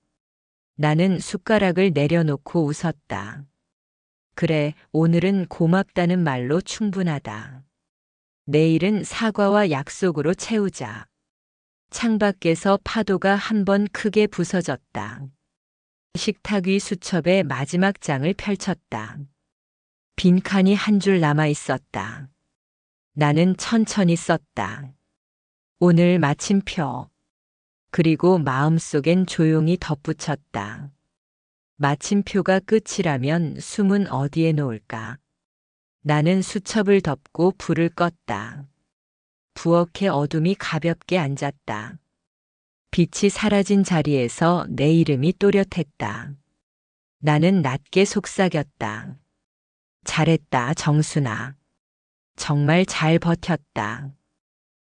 S1: 나는 숟가락을 내려놓고 웃었다. 그래, 오늘은 고맙다는 말로 충분하다. 내일은 사과와 약속으로 채우자. 창밖에서 파도가 한 번 크게 부서졌다. 식탁 위 수첩에 마지막 장을 펼쳤다. 빈칸이 한 줄 남아 있었다. 나는 천천히 썼다. 오늘 마침표. 그리고 마음속엔 조용히 덧붙였다. 마침표가 끝이라면 숨은 어디에 놓을까? 나는 수첩을 덮고 불을 껐다. 부엌의 어둠이 가볍게 앉았다. 빛이 사라진 자리에서 내 이름이 또렷했다. 나는 낮게 속삭였다. 잘했다, 정순아. 정말 잘 버텼다.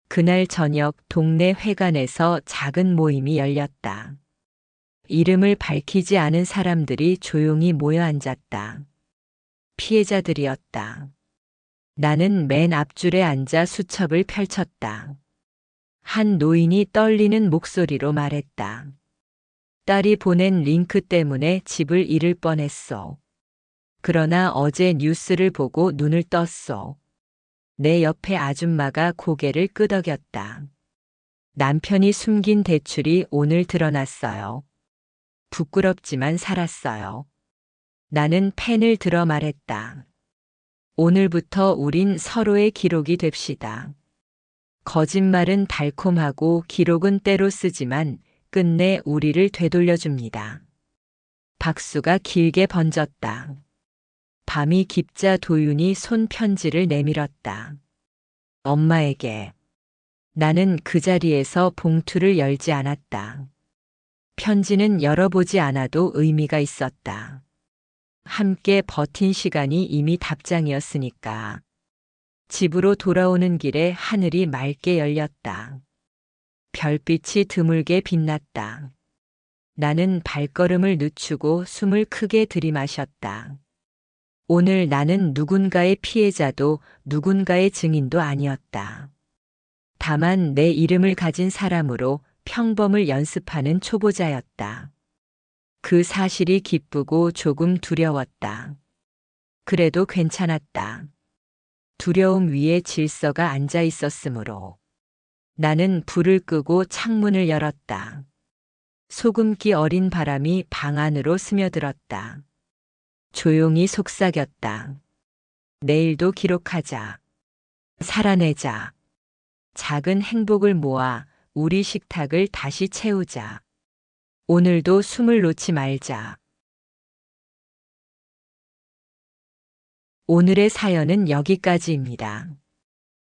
S1: 그날 저녁 동네 회관에서 작은 모임이 열렸다. 이름을 밝히지 않은 사람들이 조용히 모여 앉았다. 피해자들이었다. 나는 맨 앞줄에 앉아 수첩을 펼쳤다. 한 노인이 떨리는 목소리로 말했다. 딸이 보낸 링크 때문에 집을 잃을 뻔했어. 그러나 어제 뉴스를 보고 눈을 떴어. 내 옆에 아줌마가 고개를 끄덕였다. 남편이 숨긴 대출이 오늘 드러났어요. 부끄럽지만 살았어요. 나는 펜을 들어 말했다. 오늘부터 우린 서로의 기록이 됩시다. 거짓말은 달콤하고 기록은 때로 쓰지만 끝내 우리를 되돌려줍니다. 박수가 길게 번졌다. 밤이 깊자 도윤이 손편지를 내밀었다. 엄마에게. 나는 그 자리에서 봉투를 열지 않았다. 편지는 열어보지 않아도 의미가 있었다. 함께 버틴 시간이 이미 답장이었으니까. 집으로 돌아오는 길에 하늘이 맑게 열렸다. 별빛이 드물게 빛났다. 나는 발걸음을 늦추고 숨을 크게 들이마셨다. 오늘 나는 누군가의 피해자도 누군가의 증인도 아니었다. 다만 내 이름을 가진 사람으로 평범을 연습하는 초보자였다. 그 사실이 기쁘고 조금 두려웠다. 그래도 괜찮았다. 두려움 위에 질서가 앉아 있었으므로. 나는 불을 끄고 창문을 열었다. 소금기 어린 바람이 방 안으로 스며들었다. 조용히 속삭였다. 내일도 기록하자. 살아내자. 작은 행복을 모아 우리 식탁을 다시 채우자. 오늘도 숨을 놓지 말자. 오늘의 사연은 여기까지입니다.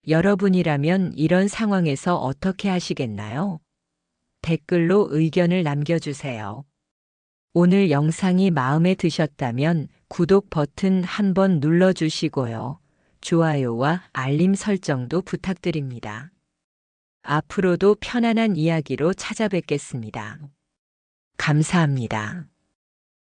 S1: 여러분이라면 이런 상황에서 어떻게 하시겠나요? 댓글로 의견을 남겨주세요. 오늘 영상이 마음에 드셨다면 구독 버튼 한번 눌러주시고요. 좋아요와 알림 설정도 부탁드립니다. 앞으로도 편안한 이야기로 찾아뵙겠습니다. 감사합니다.